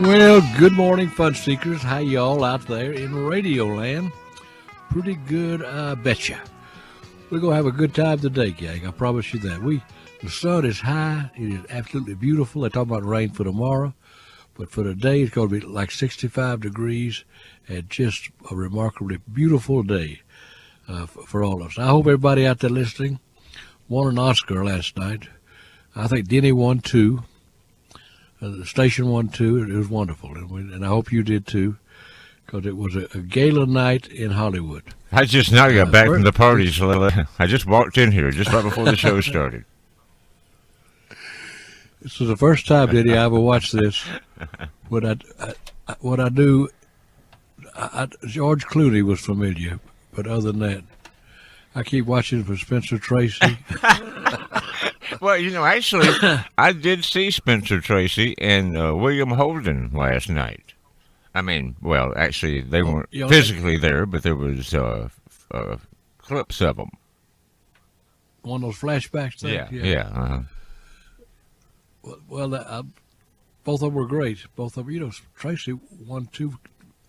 Well, good morning, fun seekers. How y'all out there in Radio Land? Pretty good, I betcha. We're going to have a good time today, gang. I promise you that. The sun is high. It is absolutely beautiful. They talk about rain for tomorrow. But for today, it's going to be like 65 degrees and just a remarkably beautiful day for all of us. I hope everybody out there listening won an Oscar last night. I think Denny won 2. The station won 2. It was wonderful. And I hope you did too, because it was a gala night in Hollywood. I just now got back from the party, so I just walked in here just right before the show started. This is the first time, Denny, I ever watched this. What I do, George Clooney was familiar, but other than that, I keep watching for Spencer Tracy. Well, actually, I did see Spencer Tracy and William Holden last night. I mean, well, actually, they weren't physically there, but there was clips of them. One of those flashbacks things? Yeah. Uh-huh. Well, both of them were great. Both of them, Tracy won 2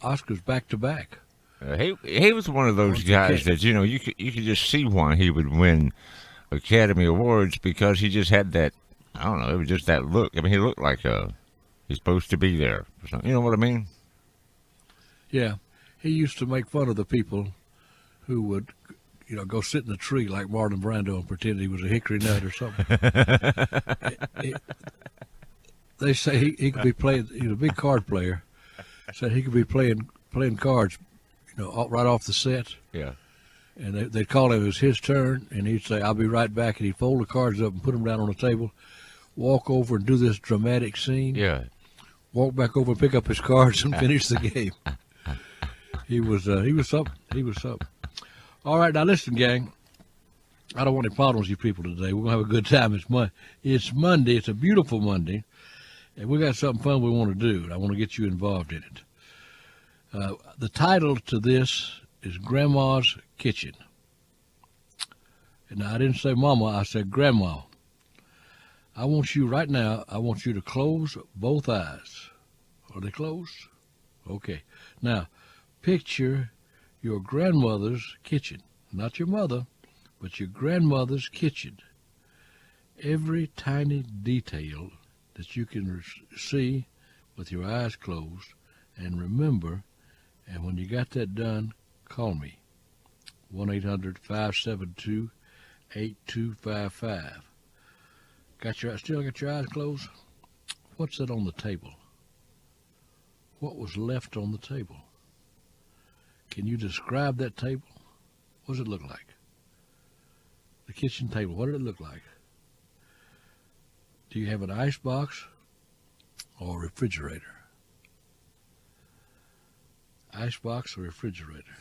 Oscars back to back. He was one of those guys that you could just see why he would win Academy Awards, because he just had that, I don't know, it was just that look. I mean, he looked like he's supposed to be there. You know what I mean? Yeah, he used to make fun of the people who would, go sit in the tree like Marlon Brando and pretend he was a hickory nut or something. They say he could be playing. He's a big card player. Said he could be playing cards, right off the set. Yeah. And they'd call him, it was his turn, and he'd say, "I'll be right back," and he'd fold the cards up and put them down on the table, walk over and do this dramatic scene. Yeah. Walk back over and pick up his cards and finish the game. He was something. He was something. All right, now listen, gang. I don't want any problems with you people today. We're going to have a good time. It's Monday. It's a beautiful Monday. And we got something fun we want to do, and I want to get you involved in it. The title to this is Grandma's Kitchen. And I didn't say Mama, I said Grandma. I want you right now, I want you to close both eyes. Are they closed? Okay. Now, picture your grandmother's kitchen. Not your mother, but your grandmother's kitchen. Every tiny detail that you can see with your eyes closed, and remember, and when you got that done, call me. 1-800-572-8255. Still got your eyes closed? What's that on the table? What was left on the table? Can you describe that table? What does it look like? The kitchen table, what did it look like? Do you have an ice box or a refrigerator? Ice box or refrigerator?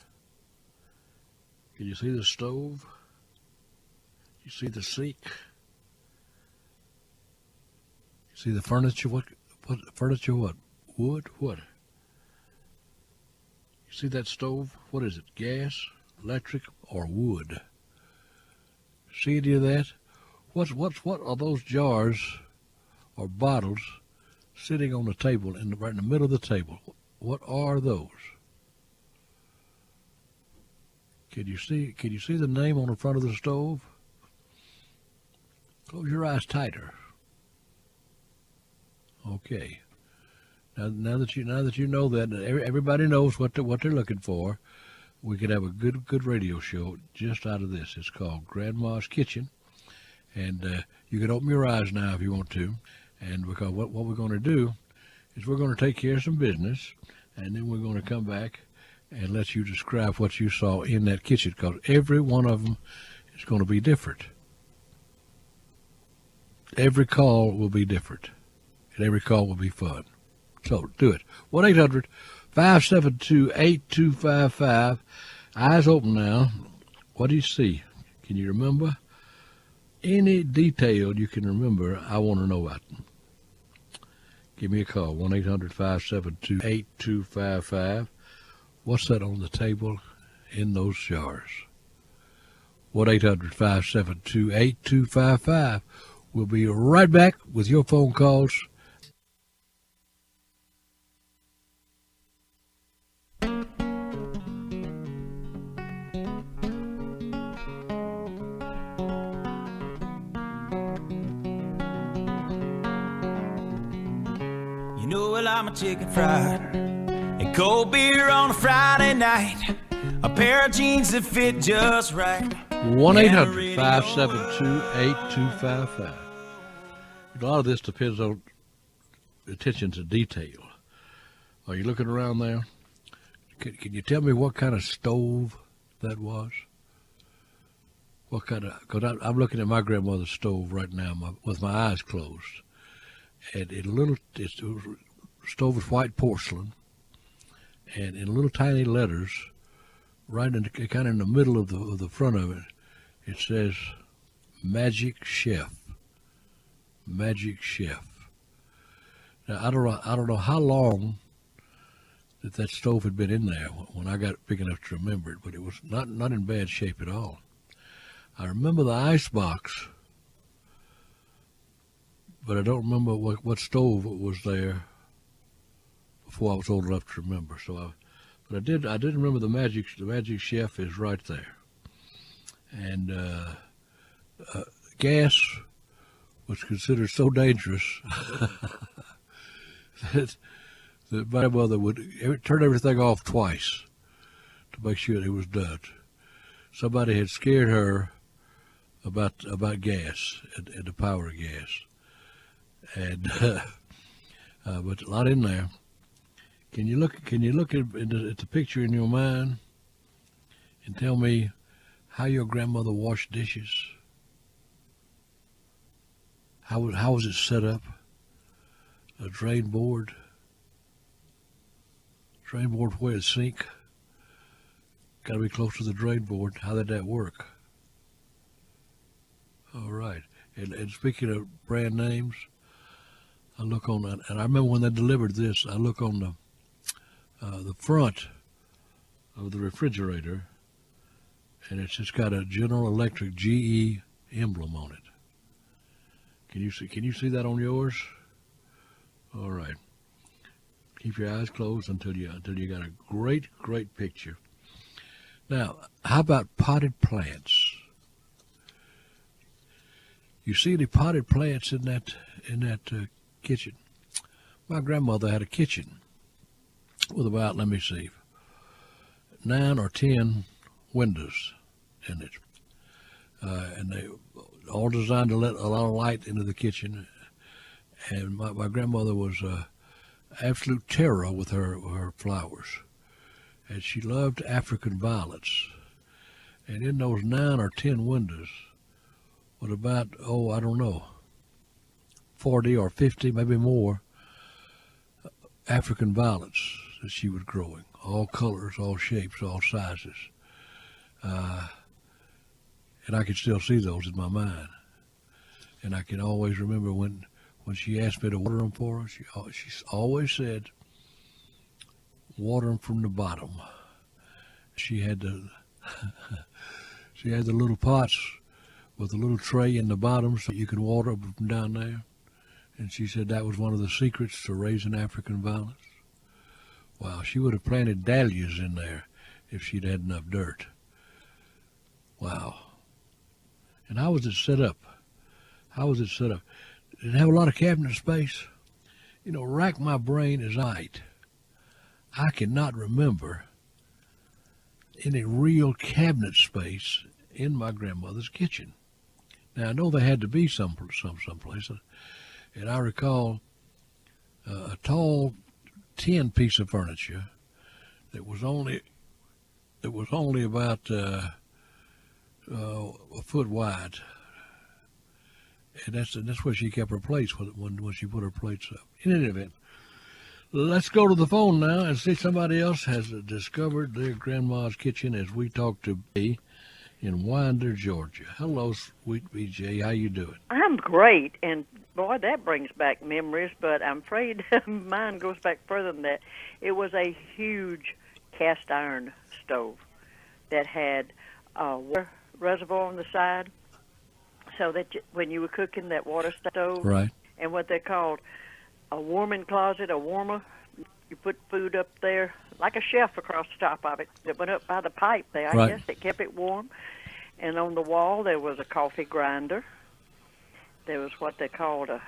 Can you see the stove? You see the sink? You see the furniture? What furniture? What? Wood? What? You see that stove? What is it? Gas, electric, or wood? See any of that? What are those jars or bottles sitting on the table right in the middle of the table? What are those? Can you see the name on the front of the stove? Close your eyes tighter. Okay. Now that you know that, everybody knows what they're looking for. We could have a good radio show just out of this. It's called Grandma's Kitchen, and you can open your eyes now if you want to. And because what we're going to do is we're going to take care of some business, and then we're going to come back and let you describe what you saw in that kitchen, because every one of them is going to be different. Every call will be different, and every call will be fun. So do it. 1-800-572-8255. Eyes open now. What do you see? Can you remember? Any detail you can remember, I want to know about them. Give me a call, 1-800-572-8255. What's that on the table in those jars? 1-800-572-8255. We'll be right back with your phone calls. know well I'm a chicken fried. And cold beer on a Friday night. A pair of jeans that fit just right. 1-800-572-8255. A lot of this depends on attention to detail. Are you looking around there? Can you tell me what kind of stove that was? What kind of? Because I'm looking at my grandmother's stove right now with my eyes closed, and it was stove with white porcelain, and in little tiny letters, right in kind of in the middle of the front of it, it says "Magic Chef." Magic Chef. Now I don't know how long that stove had been in there when I got big enough to remember it, but it was not in bad shape at all. I remember the ice box, but I don't remember what stove was there before I was old enough to remember. But I did remember the Magic Chef is right there, and gas was considered so dangerous that my mother would turn everything off twice to make sure it was done. Somebody had scared her about gas and the power of gas, and but a lot in there. Can you look at the picture in your mind and tell me how your grandmother washed dishes? How was it set up? A drain board where it sink. Got to be close to the drain board. How did that work? All right. And speaking of brand names, I look on that, and I remember when they delivered this. I look on the front of the refrigerator, and it's just got a General Electric GE emblem on it. Can you see that on yours? All right. Keep your eyes closed until you got a great picture. Now, how about potted plants? You see any potted plants in that kitchen? My grandmother had a kitchen with about, let me see, 9 or 10 windows in it, and they all designed to let a lot of light into the kitchen. And my grandmother was absolute terror with her flowers, and she loved African violets. And in those 9 or 10 windows, with about, I don't know, 40 or 50, maybe more, African violets that she was growing, all colors, all shapes, all sizes. And I can still see those in my mind. And I can always remember when she asked me to water them for her, she always said, water them from the bottom. She had the little pots with a little tray in the bottom so you could water them from down there. And she said that was one of the secrets to raising African violets. Wow, she would have planted dahlias in there if she'd had enough dirt. Wow. And how was it set up? Did it have a lot of cabinet space? Rack my brain as night. I cannot remember any real cabinet space in my grandmother's kitchen. Now, I know there had to be some place, and I recall a tall tin piece of furniture that was only about a foot wide, and that's where she kept her plates when she put her plates up. In any event, let's go to the phone now and see if somebody else has discovered their grandma's kitchen as we talk to B in Winder, Georgia. Hello, sweet BJ. How you doing? I'm great, and boy, that brings back memories, but I'm afraid mine goes back further than that. It was a huge cast iron stove that had a water reservoir on the side, so that when you were cooking, that water stove, right, and what they called a warming closet, a warmer, you put food up there, like a shelf across the top of it that went up by the pipe there, I guess, that kept it warm. And on the wall, there was a coffee grinder. There was what they called a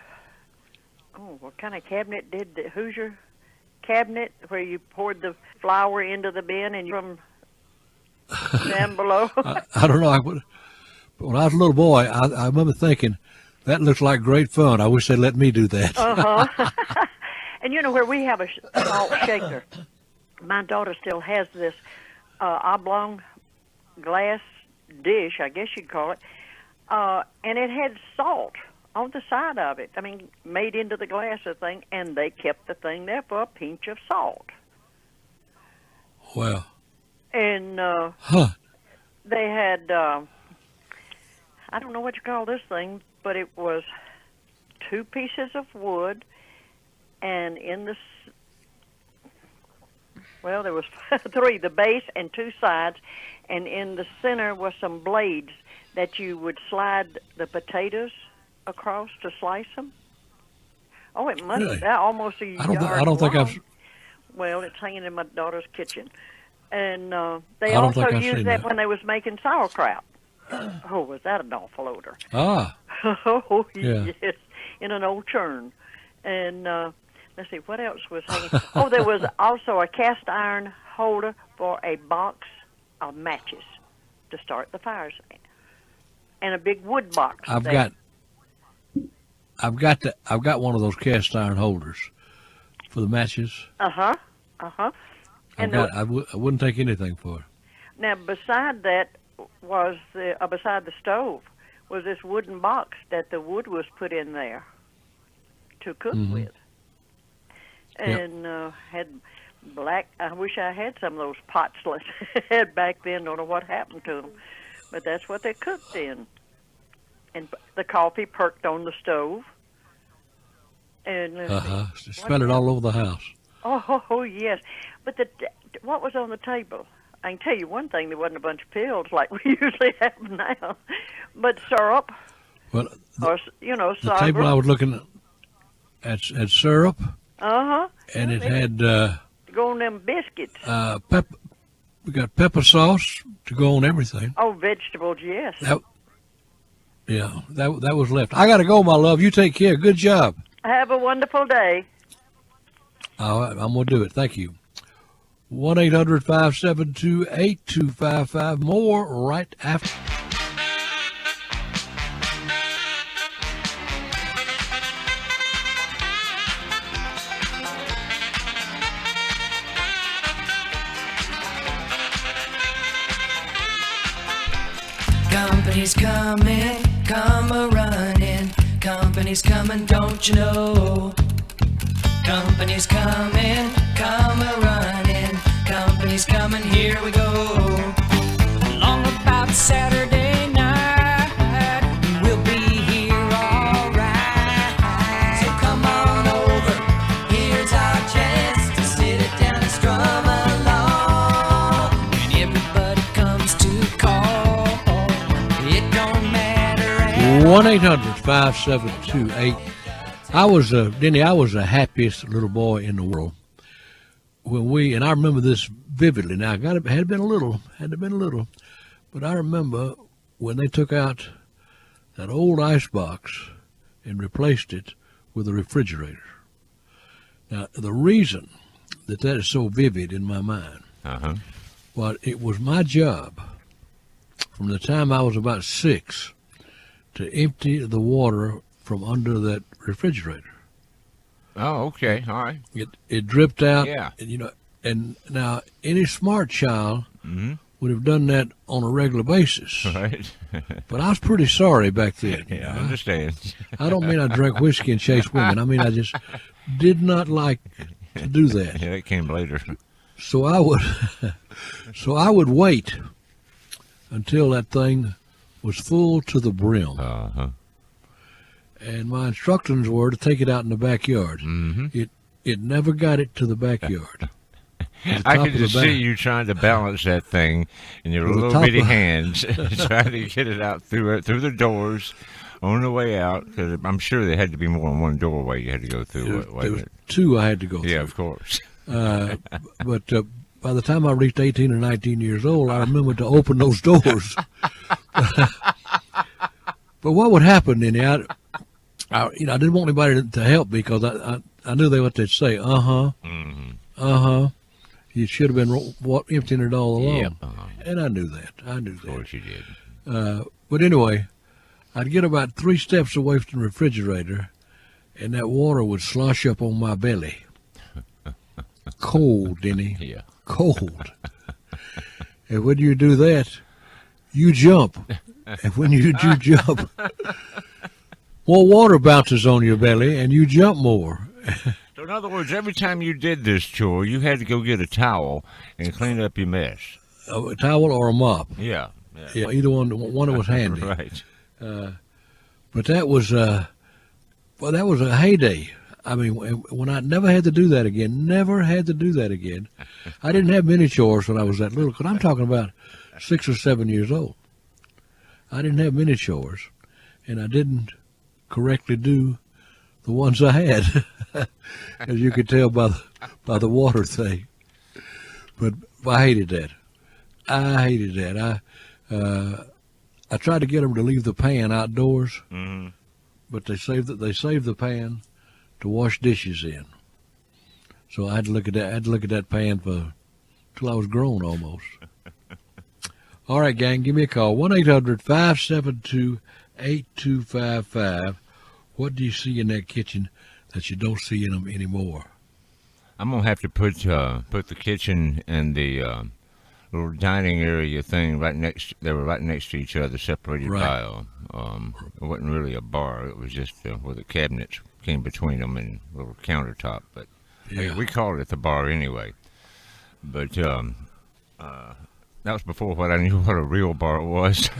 oh, what kind of cabinet did the Hoosier cabinet where you poured the flour into the bin and from down below? I don't know. But when I was a little boy, I remember thinking, that looks like great fun. I wish they'd let me do that. And you know where we have a salt shaker, my daughter still has this oblong glass dish, I guess you'd call it, and it had salt on the side of it. I mean, made into the glass of thing, and they kept the thing there for a pinch of salt. Well. And they had, I don't know what you call this thing, but it was 2 pieces of wood, and in the, well, there was 3, the base and 2 sides, and in the center was some blades that you would slide the potatoes across to slice them. Oh, it must Really? be almost a yard I don't think long. I've. Well, it's hanging in my daughter's kitchen. And they I don't also think I've used seen that that. when they was making sauerkraut. Oh, was that an awful odor? Ah, Oh, Yeah. yes, in an old churn. And let's see, what else was hanging? Oh, there was also a cast iron holder for a box of matches to start the fires, and a big wood box. I've got one of those cast iron holders for the matches. And I wouldn't take anything for it. now, beside that was beside the stove was this wooden box that the wood was put in there to cook with, and had black. I wish I had some of those pots had back then. Don't know what happened to them, but that's what they cooked in. And the coffee perked on the stove. And Smell it all over the house. Oh yes, but what was on the table? I can tell you one thing: there wasn't a bunch of pills like we usually have now, but syrup. Well, Or the cider. table I was looking at syrup, And and it had go on them biscuits. pepper. We got pepper sauce to go on everything. Oh, vegetables, yes. That was left. I got to go, my love. You take care. Good job. Have a wonderful day. All right, I'm going to do it. Thank you. 1-800-572-8255. More right after. Company's coming, come a-running. Company's coming, don't you know? Company's coming, come a-running. Company's coming, here we go. Long about Saturday night, we'll be here all right. So come on over, here's our chance to sit it down and strum along. And everybody comes to call, it don't matter. 1-800-572-8. I was Denny. I was the happiest little boy in the world when I remember this vividly. Now, had to have been a little, but I remember when they took out that old ice box and replaced it with a refrigerator. Now, the reason that is so vivid in my mind, well, it was my job from the time I was about 6 to empty the water from under that refrigerator. Oh, okay. All right. It dripped out. Yeah. And now any smart child would have done that on a regular basis. Right. But I was pretty sorry back then. Yeah, I understand. I don't mean I drank whiskey and chased women. I mean I just did not like to do that. Yeah, that came later. So I would wait until that thing was full to the brim. And my instructions were to take it out in the backyard. It never got it to the backyard. I could just see you trying to balance that thing in your little bitty hands, trying to get it out through the doors on the way out. Because I'm sure there had to be more than one doorway you had to go through. There was 2 I had to go through. Yeah, of course. But by the time I reached 18 or 19 years old, I remembered to open those doors. But what would happen, Denny, I didn't want anybody to help me because I knew what they'd say. You should have been emptying it all along. Yep. And I knew that. Of course you did. But anyway, I'd get about 3 steps away from the refrigerator, and that water would slosh up on my belly. Cold, Denny. Yeah. Cold. And when you do that, you jump. And when you do jump, more water bounces on your belly, and you jump more. So in other words, every time you did this chore, you had to go get a towel and clean up your mess. A towel or a mop. Yeah. Yeah, either one was handy. Right. But that was a heyday. I mean, when I never had to do that again. I didn't have many chores when I was that little, because I'm talking about 6 or 7 years old. I didn't have many chores, and I didn't correctly do the ones I had, as you could tell by the water thing. But I hated that. I tried to get them to leave the pan outdoors, but they saved the pan to wash dishes in. So I had to look at that pan till I was grown almost. All right, gang, give me a call. 1-800-572-8255. What do you see in that kitchen that you don't see in them anymore? I'm gonna have to put the kitchen and the little dining area thing right next. They were right next to each other, separated by it wasn't really a bar. It was just where the cabinets came between them and a little countertop. But we called it the bar anyway. But that was before what I knew what a real bar was.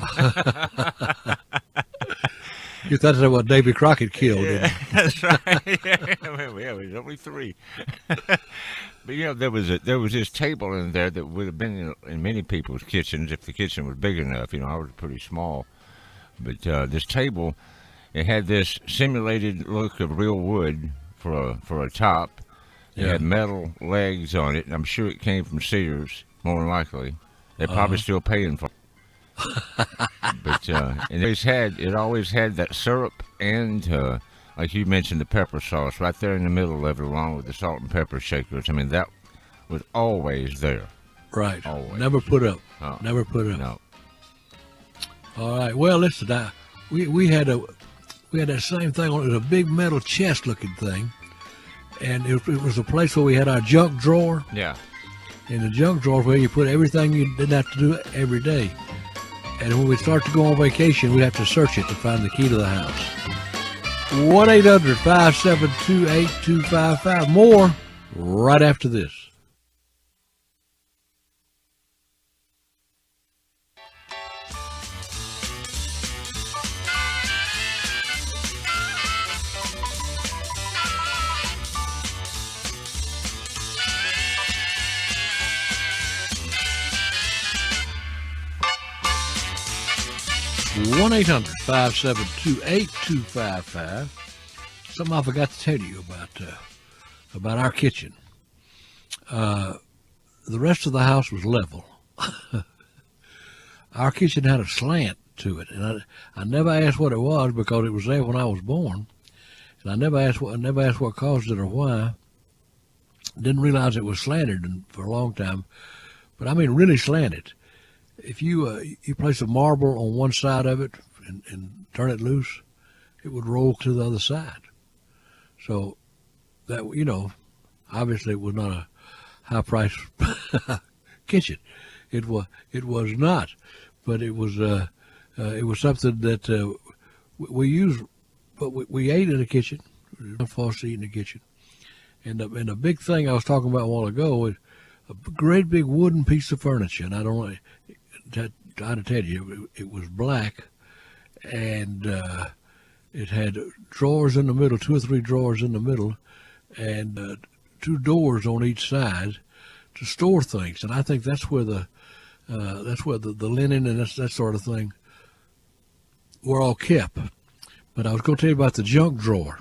You thought that's what Davy Crockett killed. Yeah, that's right. Well, it was only 3. But there was this table in there that would have been in many people's kitchens if the kitchen was big enough. I was pretty small, but this table, it had this simulated look of real wood for a top. It had metal legs on it, and I'm sure it came from Sears, more than likely. They're probably still paying for it. But and it always had that syrup and like you mentioned, the pepper sauce right there in the middle of it, along with the salt and pepper shakers. I mean, that was always there. Right. Always. Never put up. Oh, Never put up. No. All right. Well, listen, we had that same thing on. It was a big metal chest looking thing, and it was a place where we had our junk drawer. Yeah. In the junk drawer where you put everything you didn't have to do every day. And when we start to go on vacation, we'd have to search it to find the key to the house. 1-800-572-8255. More right after this. One 1-800-572-8255. Something I forgot to tell you about our kitchen. The rest of the house was level. Our kitchen had a slant to it, and I never asked what it was because it was there when I was born, and I never asked what caused it or why. Didn't realize it was slanted for a long time, but I mean really slanted. If you place a marble on one side of it and turn it loose, it would roll to the other side. So that, obviously it was not a high price kitchen. It was not, but it was something that we used. But we ate in the kitchen. We forced to eat in the kitchen. And the big thing I was talking about a while ago was a great big wooden piece of furniture, and I don't know. Try to tell you, it was black, and it had drawers in the middle, 2 or 3 drawers in the middle, and 2 doors on each side to store things. And I think that's where the linen and that sort of thing were all kept. But I was going to tell you about the junk drawer.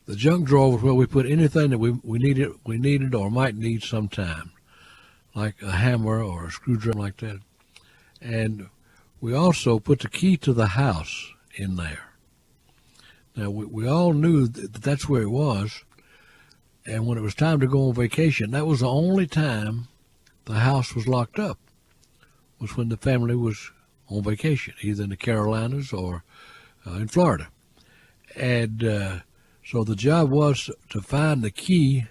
The junk drawer was where we put anything that we needed or might need sometime, like a hammer or a screwdriver like that. And we also put the key to the house in there. Now, we all knew that that's where it was, and when it was time to go on vacation, that was the only time the house was locked up, was when the family was on vacation, either in the Carolinas or in Florida. And so the job was to find the key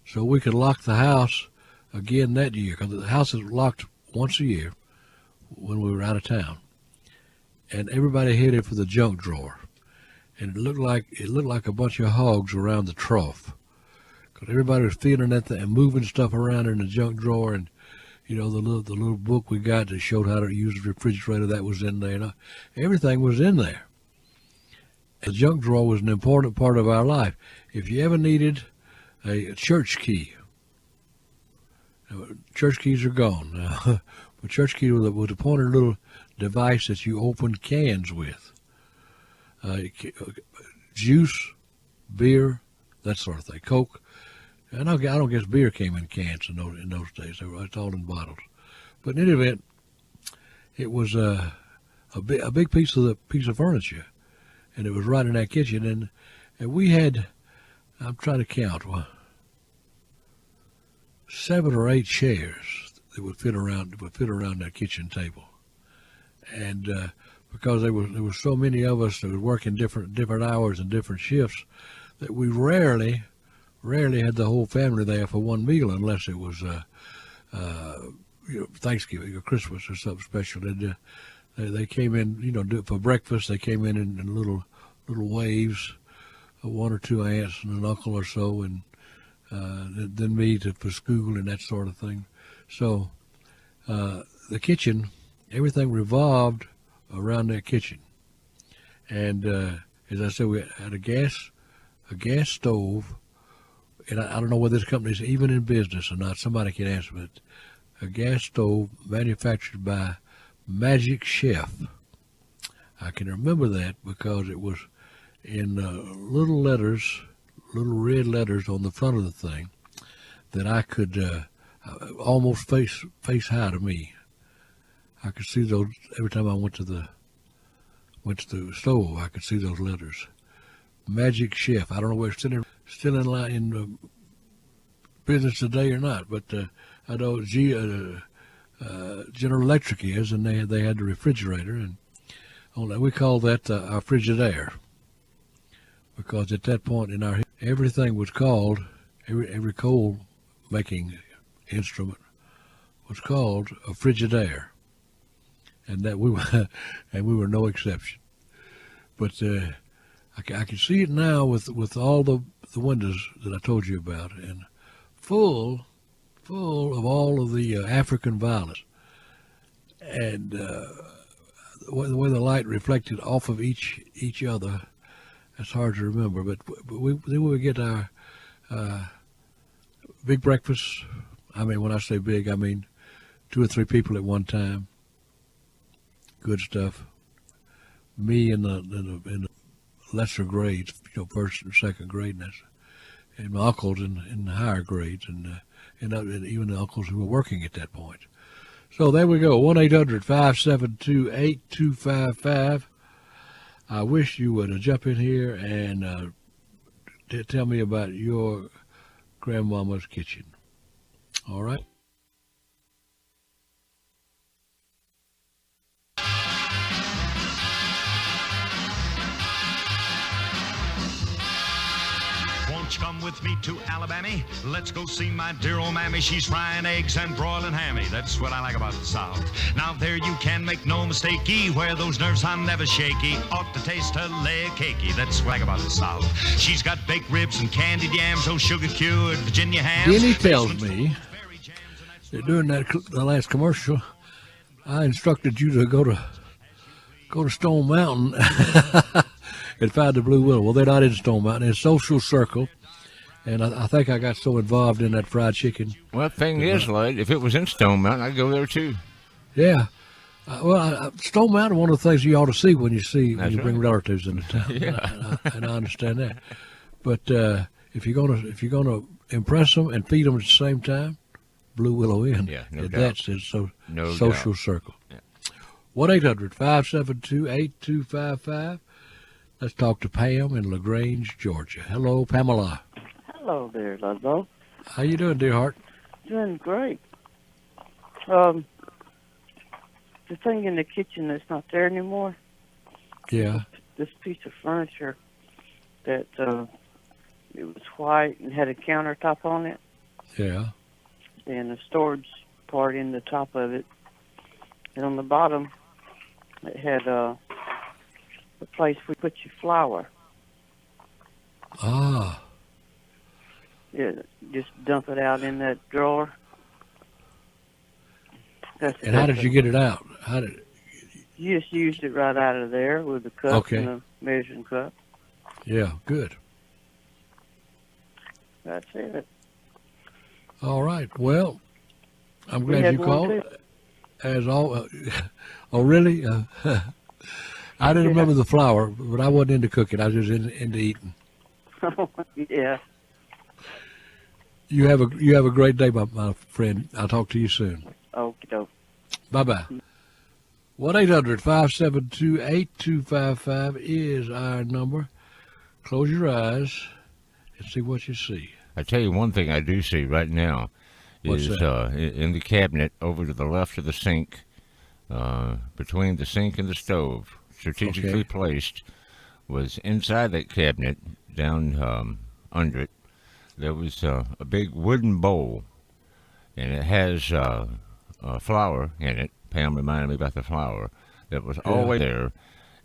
so we could lock the house again that year, because the house is locked once a year when we were out of town. And everybody headed for the junk drawer. And it looked like a bunch of hogs around the trough, because everybody was feeling at and moving stuff around in the junk drawer. And the little book we got that showed how to use the refrigerator, that was in there. And everything was in there. The junk drawer was an important part of our life. If you ever needed a church key, church keys are gone now. But church key was a pointed little device that you opened cans with. Juice, beer, that sort of thing, Coke. And I don't guess beer came in cans in those days. It's all in bottles. But in any event, it was a big piece of furniture, and it was right in that kitchen. And we had, I'm trying to count, 7 or 8 chairs that would fit around that kitchen table. And because there were so many of us that would work in different hours and different shifts, that we rarely had the whole family there for one meal, unless it was Thanksgiving or Christmas or something special. They came in, for breakfast. They came in little waves, 1 or 2 aunts and an uncle or so, and then me for school and that sort of thing. So the kitchen, everything revolved around that kitchen. And as I said, we had a gas stove, and I don't know whether this company's even in business or not. Somebody can answer, but a gas stove manufactured by Magic Chef. I can remember that because it was in little red letters on the front of the thing that I could almost face high to me. I could see those every time I went to the stove. I could see those letters, Magic Chef. I don't know whether it's still in line in business today or not, but I know General Electric is, and they had the refrigerator, and we called that our Frigidaire, because at that point in our everything was called every coal making instrument was called a Frigidaire. And that we were no exception. But I can see it now with all the windows that I told you about, and full of all of the African violets, and the way the light reflected off of each other. That's hard to remember. But then we would get our big breakfast. I mean, when I say big, I mean 2 or 3 people at one time. Good stuff. Me in the lesser grades, first and second grade, and my uncles in the higher grades, and even the uncles who were working at that point. So there we go. 1-800-572-8255. I wish you would jump in here and tell me about your grandmama's kitchen. All right. Come with me to Alabama. Let's go see my dear old mammy. She's frying eggs and broiling hammy. That's what I like about the South. Now there you can make no mistakey. Where those nerves are never shaky. Ought to taste her leg cakey. That's what I like about the South. She's got baked ribs and candied yams. Oh, sugar-cured Virginia hams. Denny tells me that during the last commercial, I instructed you to go to Stone Mountain and find the Blue Willow. Well, they're not in Stone Mountain. It's Social Circle. And I think I got so involved in that fried chicken. Well, the thing is, Lloyd, if it was in Stone Mountain, I'd go there too. Yeah. Stone Mountain, one of the things you ought to see when you bring relatives into town. Yeah. And I understand that. But if you're gonna impress them and feed them at the same time, Blue Willow Inn. Yeah, no doubt. That's his No social doubt. circle. Yeah. 1-800-572-8255. Let's talk to Pam in LaGrange, Georgia. Hello, Pamela. Hello there, Ludlow. How you doing, dear heart? Doing great. The thing in the kitchen that's not there anymore. Yeah. This piece of furniture that it was white and had a countertop on it, Yeah. and a storage part in the top of it, and on the bottom it had a place we put your flour. Ah. Yeah, just dump it out in that drawer. And how did you get it out? How did? You just used it right out of there with the cup Okay. and the measuring cup. Yeah, good. That's it. All right. Well, I'm We glad had you one called. too. As all. Oh, really? I didn't remember the flour, but I wasn't into cooking. I was just into eating. Yeah. You have a great day, my friend. I'll talk to you soon. Okie doke. Bye-bye. 1-800-572-8255 is our number. Close your eyes and see what you see. I tell you one thing I do see right now What's is that? in the cabinet over to the left of the sink, between the sink and the stove, strategically placed, was inside that cabinet, down under it, there was a big wooden bowl, and it has flour in it. Pam reminded me about the flour that was always there,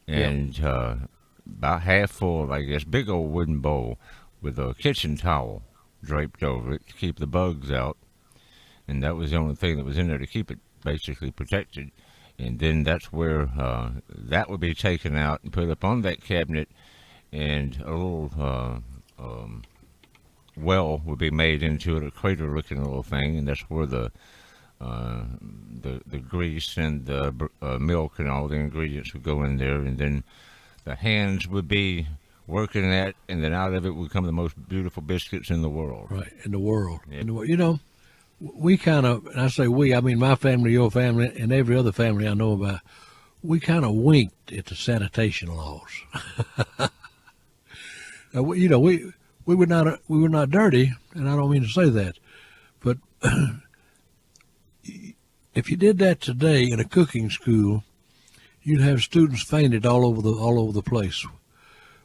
and about half full, I guess, big old wooden bowl with a kitchen towel draped over it to keep the bugs out, and that was the only thing that was in there to keep it basically protected. And then that's where that would be taken out and put up on that cabinet, and a little well would be made into it, a crater-looking little thing, and that's where the grease and the milk and all the ingredients would go in there, and then the hands would be working that, and then out of it would come the most beautiful biscuits in the world. Right, in the world. Yeah. In the world. You know, we kind of, and I say we, I mean my family, your family, and every other family I know about, we kind of winked at the sanitation laws. You know, we were not dirty, and I don't mean to say that, but if you did that today in a cooking school, you'd have students fainted all over the place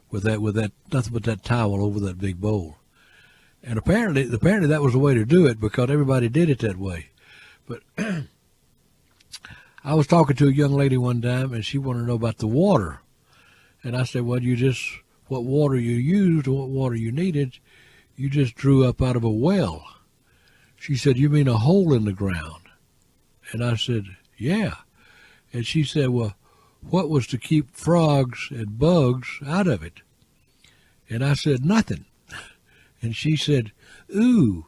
with that nothing but that towel over that big bowl. And apparently that was the way to do it because everybody did it that way. But I was talking to a young lady one time, and she wanted to know about the water. And I said, well, what water you used or what water you needed, you just drew up out of a well. She said, you mean a hole in the ground? And I said, yeah. And she said, well, what was to keep frogs and bugs out of it? And I said, nothing. And she said, ooh.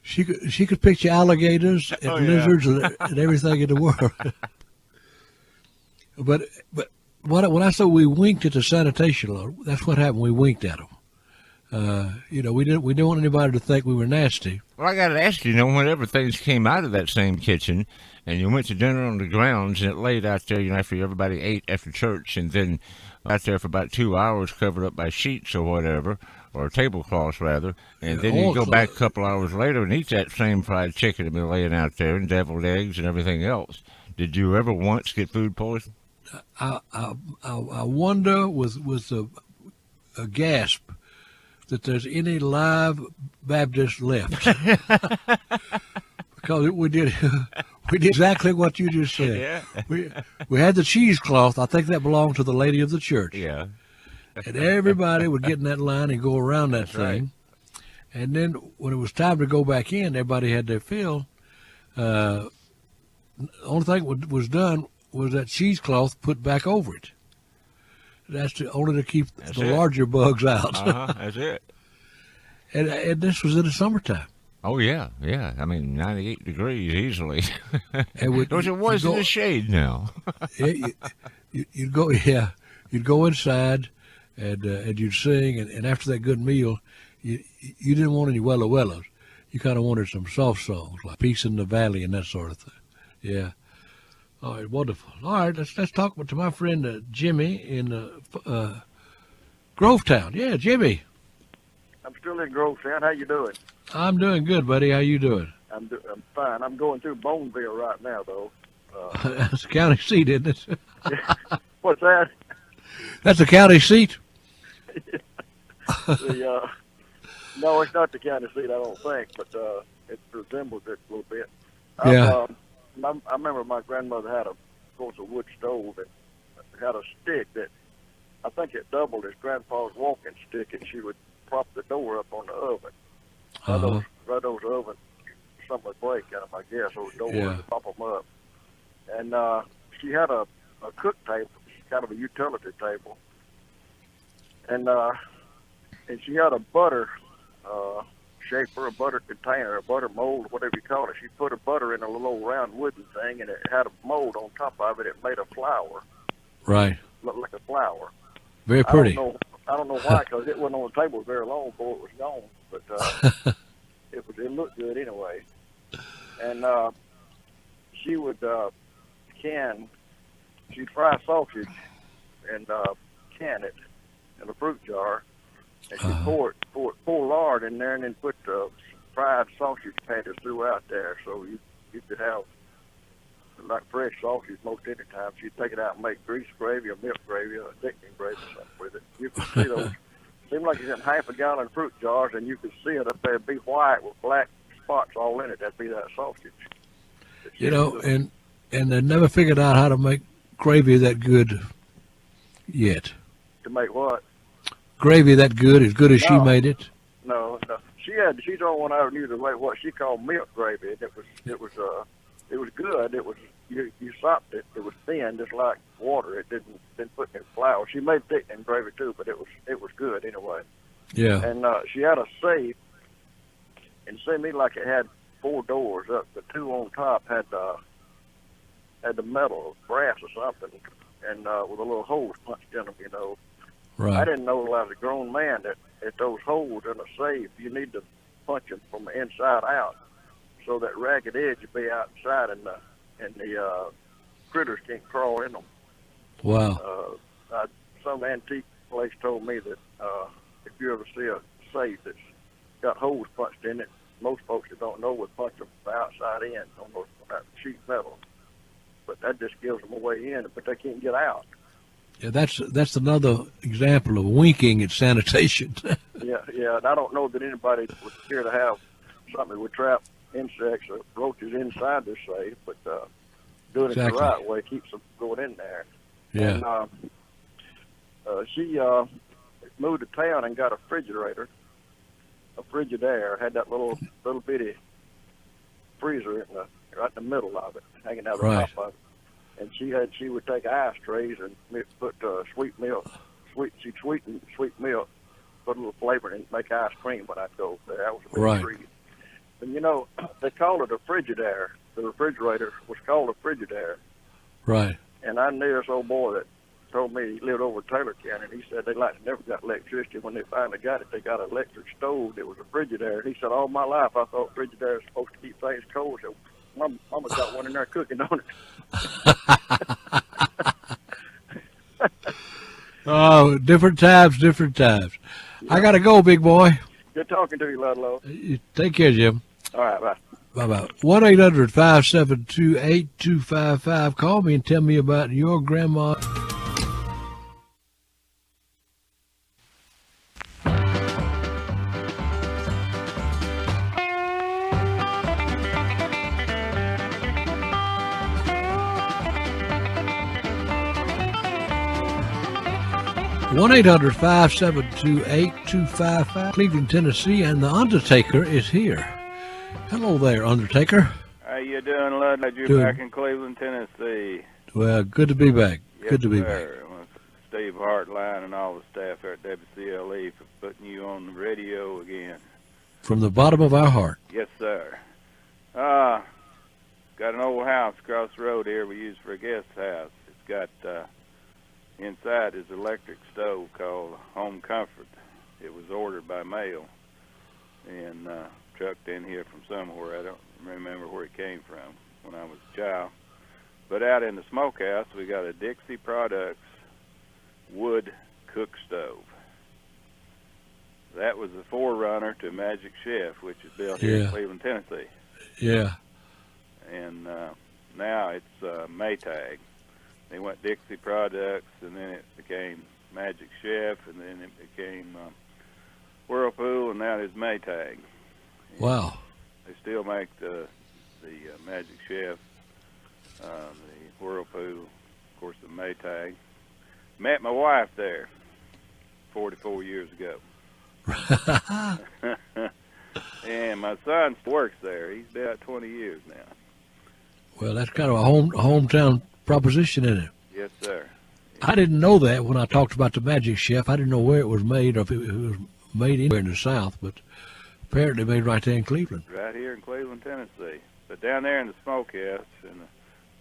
She could picture alligators and lizards and everything in the world. But when I said we winked at the sanitation law, that's what happened. We winked at them. You know, we didn't want anybody to think we were nasty. Well, I got to ask you, whenever things came out of that same kitchen, and you went to dinner on the grounds, and it laid out there, after everybody ate after church, and then out there for about 2 hours covered up by sheets or whatever, or tablecloths rather, and then you go back a couple hours later and eat that same fried chicken that been laying out there, and deviled eggs and everything else. Did you ever once get food poisoning? I wonder with a gasp that there's any live Baptists left. Because we did exactly what you just said. Yeah. We had the cheesecloth. I think that belonged to the lady of the church. Yeah. And everybody would get in that line and go around that thing. Right. And then when it was time to go back in, everybody had their fill. The only thing was done was that cheesecloth put back over it. That's only to keep the larger bugs out. That's it. And this was in the summertime. Oh, yeah. I mean, 98 degrees easily. Because it was in the shade now. You'd go inside and you'd sing. And after that good meal, you didn't want any Wella Wellas. You kind of wanted some soft songs like Peace in the Valley and that sort of thing. Yeah. All right, wonderful. All right, let's talk to my friend Jimmy in Grovetown. Yeah, Jimmy. I'm still in Grovetown. How you doing? I'm doing good, buddy. How you doing? I'm fine. I'm going through Boneville right now, though. That's the county seat, isn't it? What's that? That's the county seat? No, it's not the county seat, I don't think, but it resembles it a little bit. Yeah. I remember my grandmother had of course, a wood stove that had a stick that I think it doubled his grandpa's walking stick, and she would prop the door up on the oven. Right those oven, something would break out of, I guess, those doors, would pop them up. And she had a cook table, kind of a utility table, and she had a butter shaper, a butter container, a butter mold, whatever you call it. She put her butter in a little round wooden thing, and it had a mold on top of it. It made a flower. Right. Looked like a flower. Very pretty. I don't know why, because it wasn't on the table very long before it was gone. But it looked good anyway. And she would she'd fry sausage and can it in a fruit jar. And she pour lard in there, and then put fried sausage patties throughout there, so you could have like fresh sausage most any time. She'd take it out and make grease gravy or milk gravy or thickening gravy or something with it. You could see those. Seemed like it's in half a gallon fruit jars, and you could see it up there, be white with black spots all in it. That'd be that sausage. You know, and they never figured out how to make gravy that good yet. To make what? Gravy that good, as good as she made it. No. She's the only one I ever knew to make what she called milk gravy. And it was good. It was you sopped it. It was thin, just like water. It didn't put any flour. She made thickening gravy too, but it was good anyway. Yeah. And she had a safe, and it seemed to me like it had 4 doors up. The 2 on top had the metal, brass or something, and with a little hose punched in them, you know. Right. I didn't know till I was a grown man that at those holes in a safe, you need to punch them from the inside out, so that ragged edge will be outside, and the critters can't crawl in them. Wow. Some antique place told me that if you ever see a safe that's got holes punched in it, most folks that don't know would punch them from the outside in on that sheet metal. But that just gives them a way in, but they can't get out. Yeah, that's another example of winking at sanitation. Yeah, and I don't know that anybody would care to have something that would trap insects or roaches inside their safe, but doing it the right way keeps them going in there. Yeah. And she moved to town and got a Frigidaire, had that little bitty freezer right in the middle of it, hanging out the top of it. And she would take ice trays and put sweet milk. She'd sweeten sweet milk, put a little flavor in it, make ice cream when I'd go there. That was a big treat. And you know, they called it a Frigidaire. The refrigerator was called a Frigidaire. Right. And I knew this old boy that told me he lived over in Taylor County, and he said they never got electricity. When they finally got it, they got an electric stove that was a Frigidaire. And he said, all my life I thought Frigidaire was supposed to keep things cold. So Mama got one in there cooking on it. Oh, different times. Yeah. I got to go, big boy. Good talking to you, Ludlow. Take care, Jim. All right, bye. Bye-bye. 1-800-572-8255. Call me and tell me about your grandma. One 800-572-8255, Cleveland, Tennessee, and the Undertaker is here. Hello there, Undertaker. How you doing, Ludlow? You're back in Cleveland, Tennessee. Well, good to be back. Yes, good to be sir. back. Well, Steve Hartline and all the staff here at WCLE for putting you on the radio again. From the bottom of our heart. Yes, sir. Got an old house across the road here we use for a guest house. It's got inside is an electric stove called Home Comfort. It was ordered by mail and trucked in here from somewhere. I don't remember where it came from when I was a child. But out in the smokehouse, we got a Dixie Products wood cook stove. That was the forerunner to Magic Chef, which is built here in Cleveland, Tennessee. Yeah. And now it's Maytag. They went Dixie Products, and then it became Magic Chef, and then it became Whirlpool, and now it's Maytag. Wow. They still make the Magic Chef, the Whirlpool, of course the Maytag. Met my wife there 44 years ago. And my son works there. He's been out 20 years now. Well, that's kind of a hometown proposition, isn't it? Yes, sir. I didn't know that when I talked about the Magic Chef. I didn't know where it was made or if it was made anywhere in the South, but apparently made right there in Cleveland. Right here in Cleveland, Tennessee. But down there in the smokehouse, in the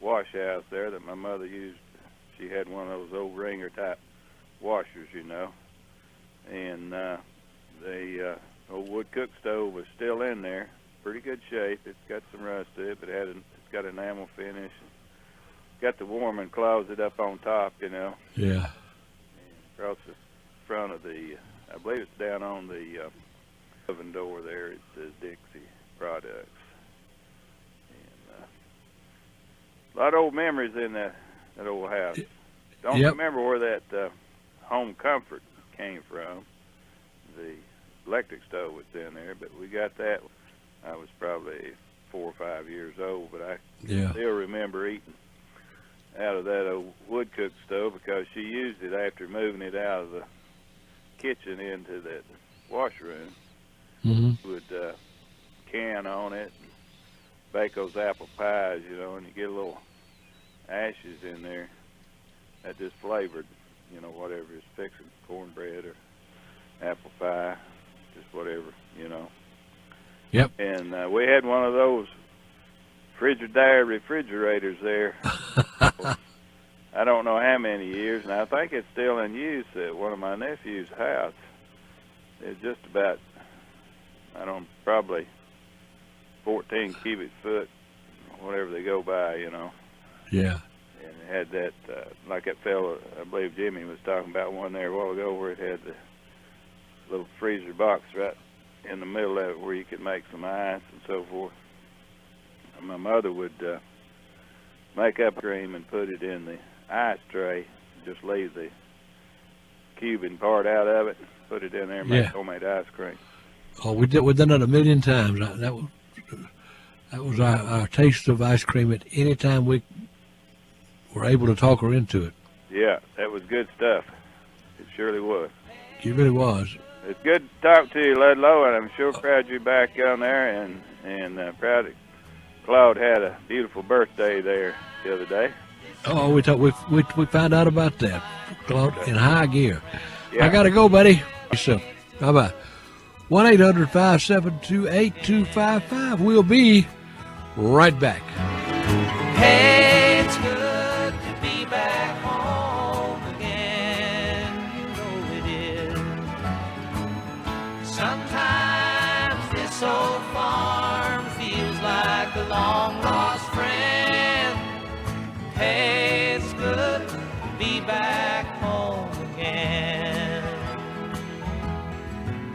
wash house there that my mother used, she had one of those old ringer type washers, you know. And the old wood cook stove was still in there, pretty good shape. It's got some rust to it, but it's got an enamel finish. Got the warming closet up on top, you know. Yeah. And across the front of the, I believe it's down on the oven door there. It says Dixie Products. And a lot of old memories in that old house. Don't remember where that home comfort came from. The electric stove was in there, but we got that. I was probably 4 or 5 years old, but I still remember eating out of that old wood cook stove because she used it after moving it out of the kitchen into that washroom. Mm-hmm. Would can on it, and bake those apple pies, you know, and you get a little ashes in there. That just flavored, you know, whatever it's fixing, cornbread or apple pie, just whatever, you know. Yep. And we had one of those Frigidaire refrigerators there. I don't know how many years, and I think it's still in use at one of my nephew's house. It's just about, I don't know, probably 14 cubic foot, whatever they go by, you know. Yeah. And it had that, like that fellow, I believe Jimmy was talking about one there a while ago, where it had the little freezer box right in the middle of it where you could make some ice and so forth. And my mother would make up cream and put it in the ice tray, just leave the cubing part out of it, put it in there and make homemade ice cream. Oh, we've done that a million times. That was our taste of ice cream at any time we were able to talk her into it. Yeah, that was good stuff. It surely was. It really was. It's good to talk to you, Ludlow, and I'm sure proud you're back on there, and proud that Claude had a beautiful birthday there the other day. Oh, we found out about that, Claude, in high gear. Yeah. I gotta go, buddy. So, bye-bye. 1-800-572-8255. We'll be right back. Hey, it's good to be back home again. You know it is. Sometimes this old farm feels like a long lost friend. Hey, it's good to be back home again.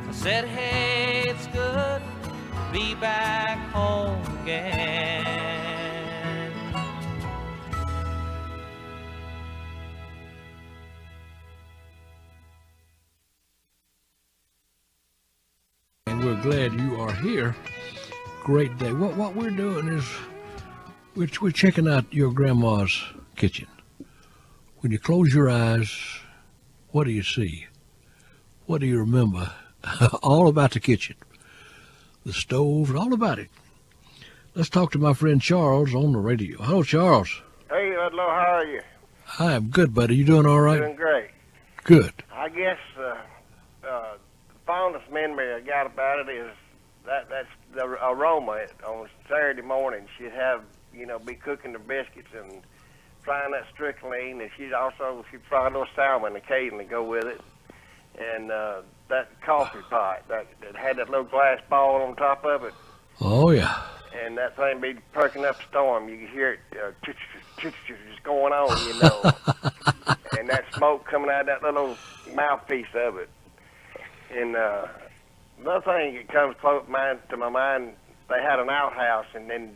I said, hey, it's good to be back home again. And we're glad you are here. Great day. What we're doing is we're checking out your grandma's kitchen. When you close your eyes, what do you see? What do you remember? All about the kitchen, the stove, all about it. Let's talk to my friend Charles on the radio. Hello, Charles. Hey, Ludlow, how are you? I am good, buddy. You doing all right? Doing great. Good. I guess the fondest memory I got about it is that's the aroma on Saturday morning. She'd have, be cooking the biscuits and frying that strychnine, and she'd fry a little salmon occasionally go with it. And that coffee pot that had that little glass ball on top of it. Oh, yeah. and that thing be perking up a storm. You can hear it just going on, you know. And that smoke coming out of that little mouthpiece of it. And another thing that comes close to my mind, they had an outhouse, and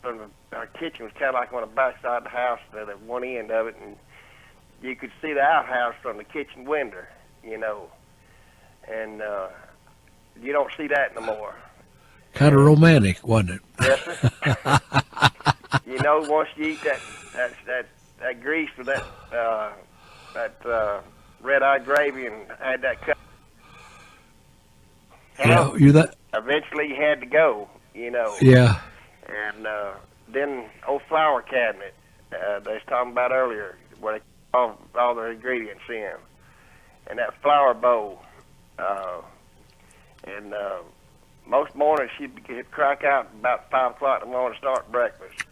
from our kitchen was kind of like on the backside of the house, at one end of it, and you could see the outhouse from the kitchen window, you know. And you don't see that no more. Kind of romantic, wasn't it? Yes, sir. You know, once you eat that grease with that red-eye gravy and had that cut, Yeah, you that? eventually you had to go, you know. Yeah. And then old flour cabinet they was talking about earlier, where they put all their ingredients in, and that flour bowl. And most mornings she'd crack out about 5 o'clock in the morning to start breakfast,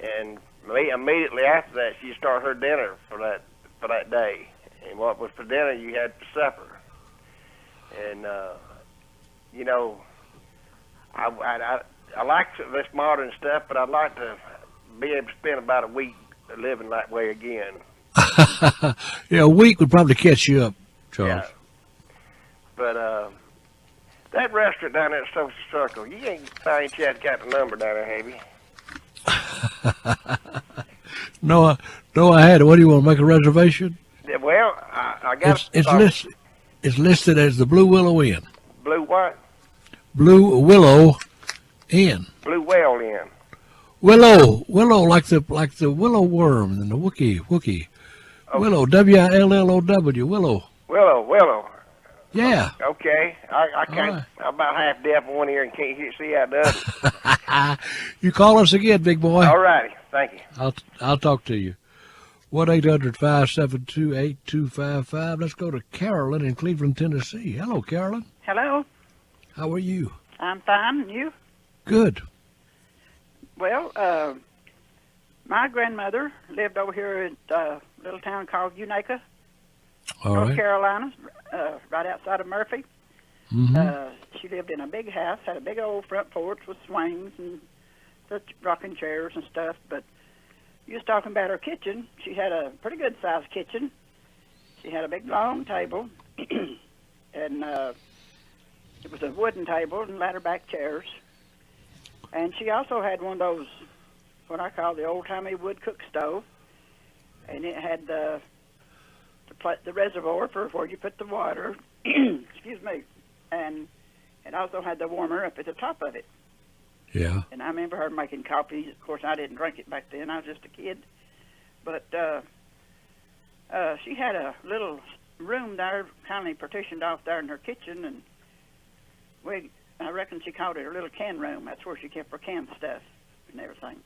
and immediately after that she'd start her dinner for that day. And what was for dinner you had for supper. And you know, I like this modern stuff, but I'd like to be able to spend about a week living that way again. Yeah, a week would probably catch you up, Charles. Yeah. But that restaurant down there at Social Circle, you ain't by any chance got the number down there, have you? No, I had it. What do you want to make a reservation? Yeah, well, I got it's listed as the Blue Willow Inn. Blue what? Blue Willow Inn. Blue Whale Inn. Willow, like the willow worm and the Wookie. Okay. Willow, Willow. Willow. Yeah. Okay. I can't. Right. I'm about half deaf in one ear and can't see how it does. You call us again, big boy. All righty. Thank you. I'll talk to you. 1-800-572-8255. Let's go to Carolyn in Cleveland, Tennessee. Hello, Carolyn. Hello. How are you? I'm fine. And you? Good. Well, my grandmother lived over here at a little town called Unaka, North Carolina, right outside of Murphy. Mm-hmm. She lived in a big house, had a big old front porch with swings and such rocking chairs and stuff. But you was talking about her kitchen. She had a pretty good sized kitchen. She had a big long table, and it was a wooden table and ladder back chairs. And she also had one of those, what I call the old-timey wood cook stove, and it had the reservoir for where you put the water, excuse me, and it also had the warmer up at the top of it. Yeah. And I remember her making coffee. Of course, I didn't drink it back then. I was just a kid. But she had a little room there, kind of partitioned off there in her kitchen, and I reckon she called it her little can room. That's where she kept her canned stuff and everything.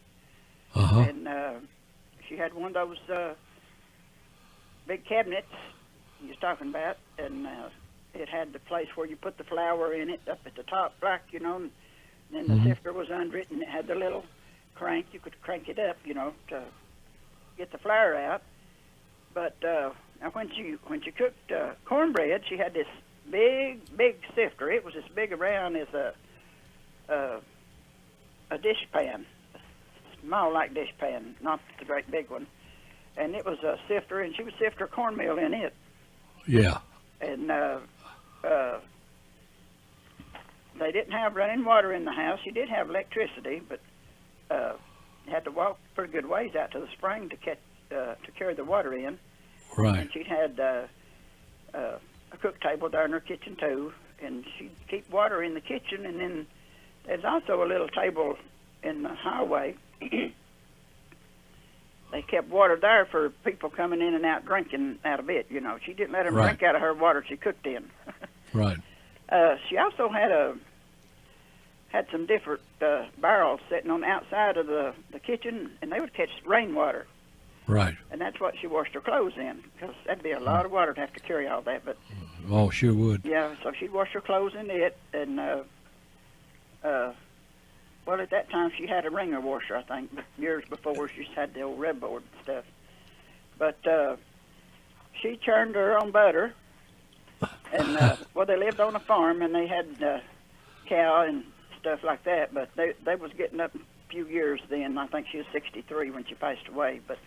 Uh-huh. And she had one of those big cabinets you was talking about, and it had the place where you put the flour in it up at the top, black, you know, and then the sifter was under it, and it had the little crank. You could crank it up, you know, to get the flour out. But now when she cooked cornbread, she had this big sifter. It was as big around as a dish pan, small like dish pan, not the great big one. And it was a sifter, and she would sift her cornmeal in it. Yeah. And they didn't have running water in the house. She did have electricity, but you had to walk pretty good ways out to the spring to carry the water in. Right. And she'd had a cook table there in her kitchen too, and she'd keep water in the kitchen. And then there's also a little table in the highway. They kept water there for people coming in and out drinking out of it. You know, she didn't let them drink out of her water she cooked in. Right. She also had some different barrels sitting on the outside of the kitchen, and they would catch rainwater. Right. And that's what she washed her clothes in, because that'd be a lot of water to have to carry all that. But oh, sure would. yeah, so she'd wash her clothes in it, and well, at that time she had a wringer washer, I think, but years before she just had the old red board and stuff. But she churned her own butter, and well, they lived on a farm, and they had cow and stuff like that. But they was getting up a few years then. I think she was 63 when she passed away. But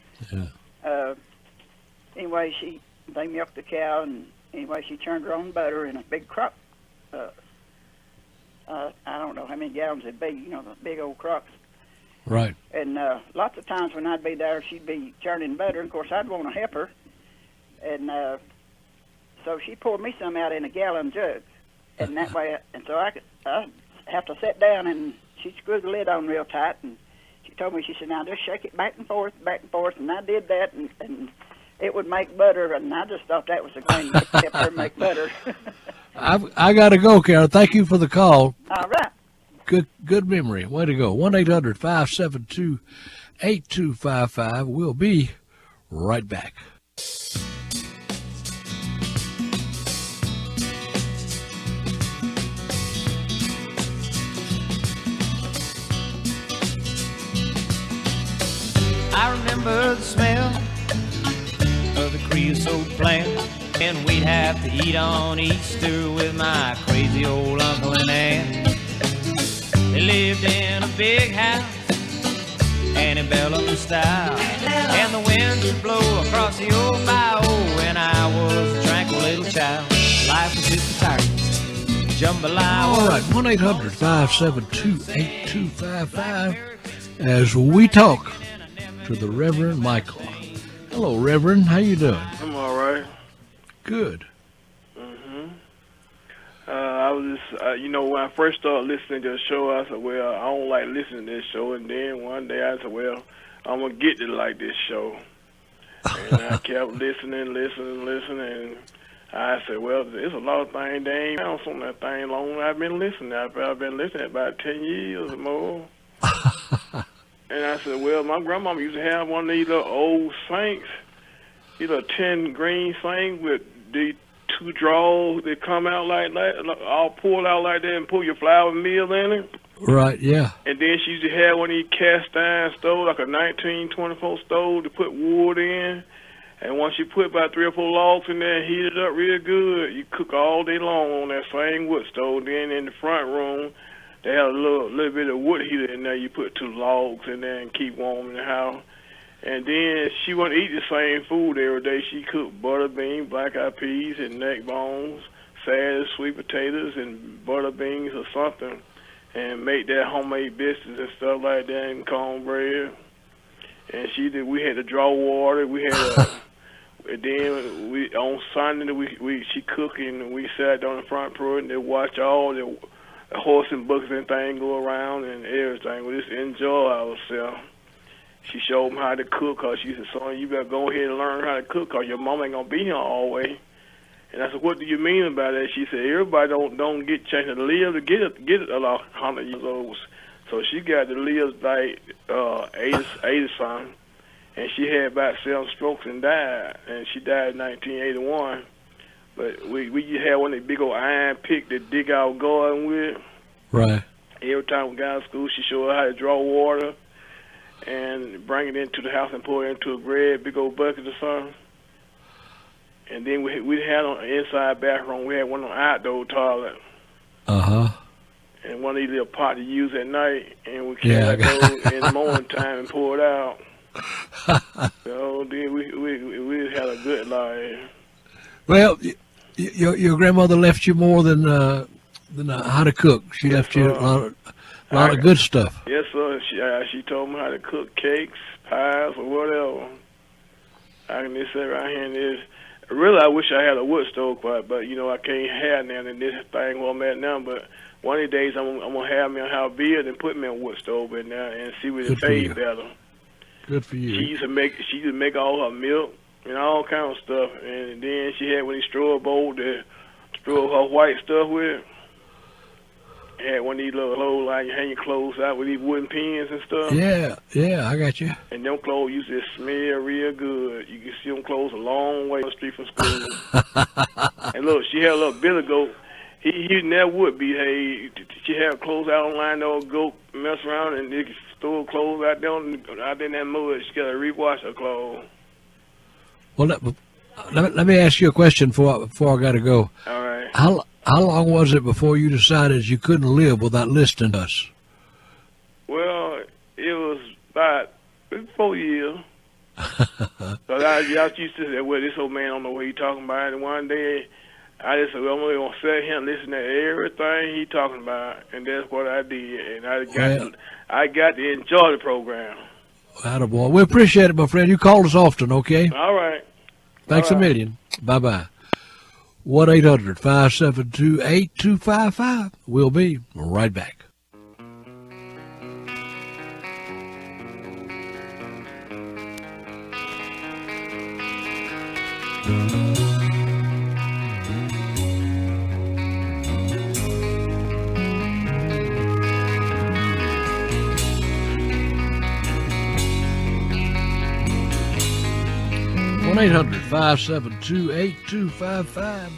anyway, they milked the cow, and anyway, she churned her own butter in a big crock. I don't know how many gallons it'd be, you know, the big old crocks. Right. And lots of times when I'd be there, she'd be churning butter. And of course, I'd want to help her. And so she poured me some out in a gallon jug. And that way, and so I'd have to sit down, and she'd screw the lid on real tight. And she told me, she said, now just shake it back and forth. And I did that, and it would make butter. And I just thought that was a thing that kept her make butter. I got to go, Carol. Thank you for the call. All right. Good memory. Way to go. 1-800-572-8255. We'll be right back. I remember the smell of the creosote plant, and we'd have to eat on Easter with my crazy old uncle and aunt. They lived in a big house, antebellum style, and the winds would blow across the old bayou when I was a tranquil little child. Life was just a tired jambalaya. All right, 1-800-572-8255 as we talk to the Reverend Michael. Hello, Reverend. How you doing? I'm all right. Good. I was just, when I first started listening to the show, I said, well, I don't like listening to this show. And then one day I said, well, I'm going to get to like this show. And I kept listening. And I said, well, there's a lot of things. They ain't found some of that thing long. I've been listening. I've been listening about 10 years or more. And I said, well, my grandmama used to have one of these little old sinks, these little tin green sink with the two drawers that come out like that, all pulled out like that, and put your flour meal in it. Right, yeah. And then she used to have one of these cast iron stoves, like a 1924 stove to put wood in. And once you put about 3 or 4 logs in there and heat it up real good, you cook all day long on that same wood stove. Then in the front room, they had a little bit of wood heater in there. You put 2 logs in there and keep warm in the house. And then she wouldn't eat the same food every day. She cooked butter beans, black-eyed peas, and neck bones, sad sweet potatoes, and butter beans or something, and make that homemade biscuits and stuff like that, and cornbread. And we had to draw water. We had and then on Sunday she cooking, and we sat on the front porch and they watch all the horse and buckets and things go around and everything. We just enjoy ourselves. She showed me how to cook, because she said, son, you better go ahead and learn how to cook, because your mama ain't going to be here always. And I said, what do you mean by that? She said, everybody don't get chance to live to get a lot 100 years old. So she got to live like 80 something. And she had about 7 strokes and died. And she died in 1981. But we had one of the big old iron pick to dig our garden with. Right. Every time we got out of school, she showed us how to draw water and bring it into the house and pour it into a red big old bucket or something. And then we had on the inside bathroom, we had one on the outdoor toilet. And one of these little pots to use at night, and we carried those in the morning time and pour it out. So then we had a good life. Well, your grandmother left you more than how to cook. She left you a lot of good stuff. Yes, sir. She told me how to cook cakes, pies, or whatever. I can just sit right here and this. Really, I wish I had a wood stove, but I can't have now in this thing where I'm at now. But one of these days, I'm gonna have me a house build and put me a wood stove in there and see what it tastes better. Good for you. She used to make all her milk and all kind of stuff, and then she had one of these straw bowls to straw her white stuff with. Had one of these little holes like you hang your clothes out with these wooden pins and stuff. Yeah, I got you. And them clothes used to smell real good. You can see them clothes a long way on the street from school. And look, she had a little billy goat. He never would behave. She had clothes out online, the old goat mess around, and they could store clothes out there in that mud. She got to rewash her clothes. Well, let me ask you a question before I got to go. All right. How long was it before you decided you couldn't live without listening to us? Well, it was about 4 years. So I used to say, well, this old man don't know what he talking about. And one day, I just said, well, I'm going to sit here and listen to everything he talking about. And that's what I did. And I got to enjoy the program. Attaboy. We appreciate it, my friend. You call us often, okay? All right. Thanks a million. Bye-bye. 1-800-572-8255. We'll be right back. One 800-572-8255.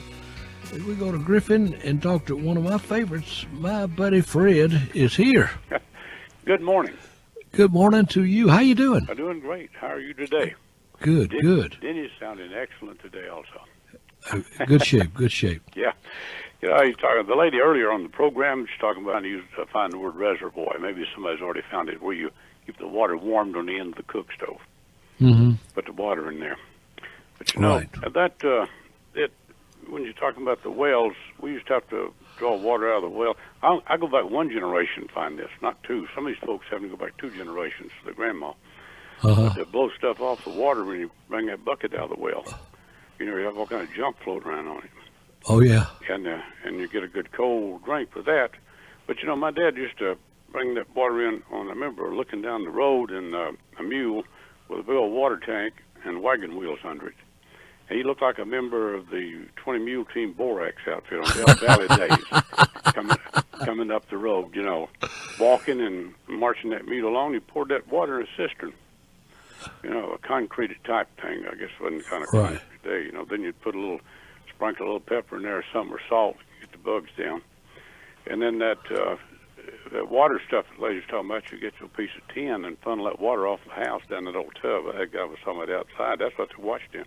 As we go to Griffin and talk to one of my favorites, my buddy Fred is here. Good morning. Good morning to you. How you doing? I'm doing great. How are you today? Good, good. Denny's sounding excellent today also. Good shape, good shape. Yeah. You know, he's talking, the lady earlier on the program, she's talking about, you find the word reservoir. Maybe somebody's already found it, where you keep the water warmed on the end of the cook stove. Mm-hmm. Put the water in there. But you know, when you're talking about the wells, we used to have to draw water out of the well. I go back one generation to find this, not two. Some of these folks having to go back 2 generations to their grandma. They blow stuff off the water when you bring that bucket out of the well. You know, you have all kind of junk floating around on it. Oh, yeah. And you get a good cold drink with that. But, you know, my dad used to bring that water in I remember looking down the road in a mule with a big old water tank and wagon wheels under it. And he looked like a member of the 20 Mule Team Borax outfit on Del Valley days, coming up the road, you know, walking and marching that mule along. He poured that water in a cistern, you know, a concrete type thing. I guess it wasn't kind of concrete today, you know. Then you'd sprinkle a little pepper in there or something, or salt, get the bugs down. And then that water stuff the lady's talking about, you get you a piece of tin and funnel that water off the house down that old tub. That guy was talking about outside. That's what they washed in.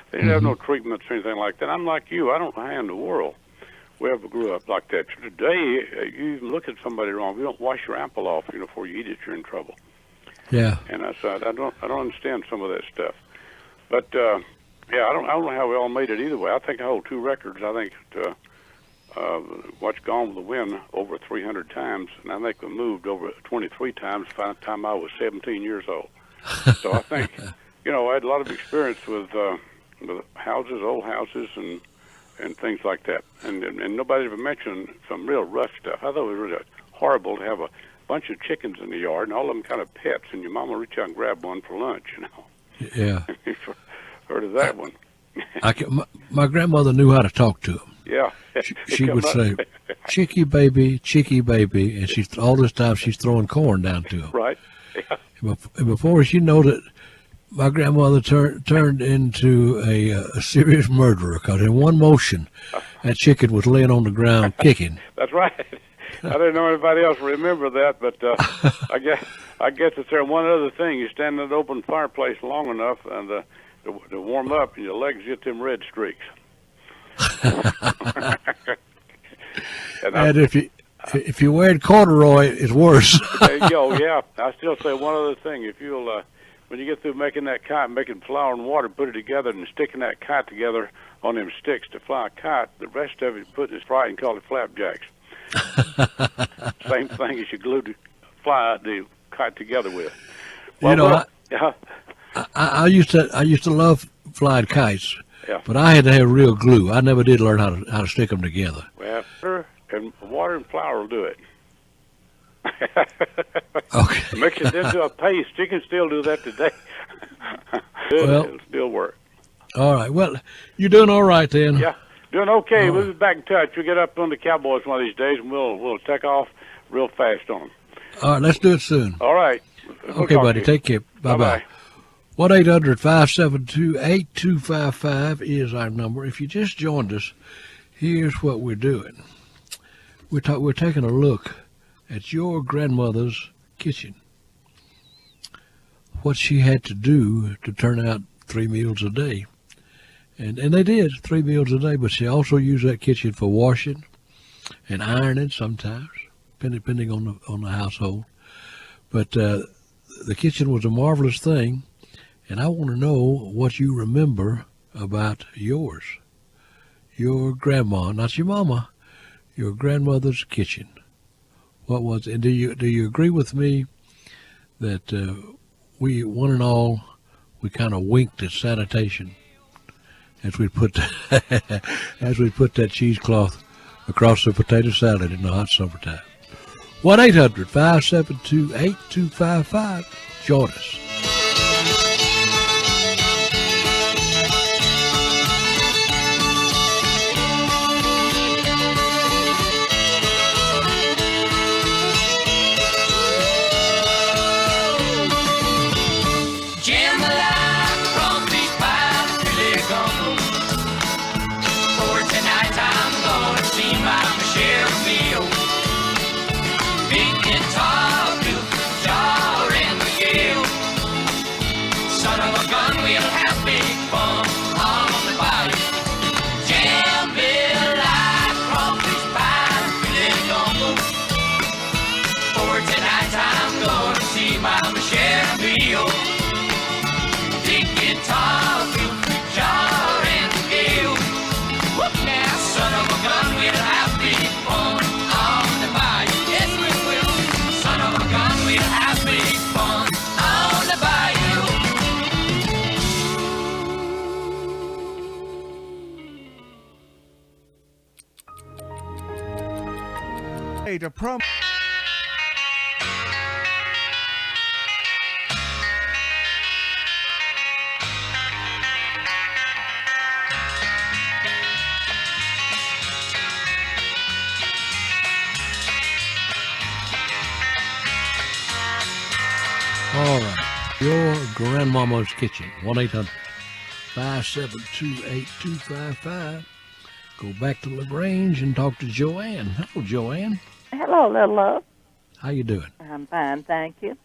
They didn't have no treatments or anything like that. I'm like you. I don't know how in the world we ever grew up like that. Today, you even look at somebody wrong. If you don't wash your apple off, you know, before you eat it, you're in trouble. Yeah. And I said, I don't understand some of that stuff. But yeah, I don't know how we all made it either way. I think I hold 2 records. I think watched Gone with the Wind over 300 times, and I think we moved over 23 times by the time I was 17 years old. So I think, you know, I had a lot of experience with houses, old houses, and things like that. And nobody ever mentioned some real rough stuff. I thought it was really horrible to have a bunch of chickens in the yard, and all of them kind of pets, and your mama reach out and grab one for lunch, you know. Yeah. Heard of that one. My grandmother knew how to talk to them. Yeah. She would say, chicky baby, and all this time she's throwing corn down to them. Right. Yeah. And before she knew it, my grandmother turned into a serious murderer, because in one motion, that chicken was laying on the ground kicking. That's right. I didn't know anybody else remember that, but I guess it's there. One other thing, you stand in an open fireplace long enough and to warm up, and your legs get them red streaks. and if you wear corduroy, it's worse. There you go. Yeah, I still say one other thing. If you'll when you get through making that kite, making flour and water, put it together and sticking that kite together on them sticks to fly a kite, the rest of it put in fry and call it flapjacks. Same thing as you glue the kite together with. Well, you know, I used to love flying kites, but I had to have real glue. I never did learn how to stick them together. Well, water and flour will do it. Okay. Mix it into a paste. You can still do that today. Well, it'll still work. All right. Well, you're doing all right then. Yeah, doing okay. We'll be back in touch. We'll get up on the Cowboys one of these days, and we'll take off real fast on them. All right. Let's do it soon. All right. Okay, buddy. Take care. Bye-bye. 1-800-572-8255 is our number. If you just joined us, here's what we're doing. We're taking a look at your grandmother's kitchen. What she had to do to turn out 3 meals a day. And they did 3 meals a day, but she also used that kitchen for washing and ironing sometimes, depending on the household. But the kitchen was a marvelous thing, and I want to know what you remember about yours, your grandma, not your mama, your grandmother's kitchen. What was it? Do you agree with me that we one and all we kind of winked at sanitation as we put that cheesecloth across the potato salad in the hot summertime? 1-800-572-8255. Join us. To prom. All right, your grandmama's kitchen. 1-800-572-8255. Go back to LaGrange and talk to Joanne. Hello, Joanne. Hello, little love. How you doing? I'm fine, thank you.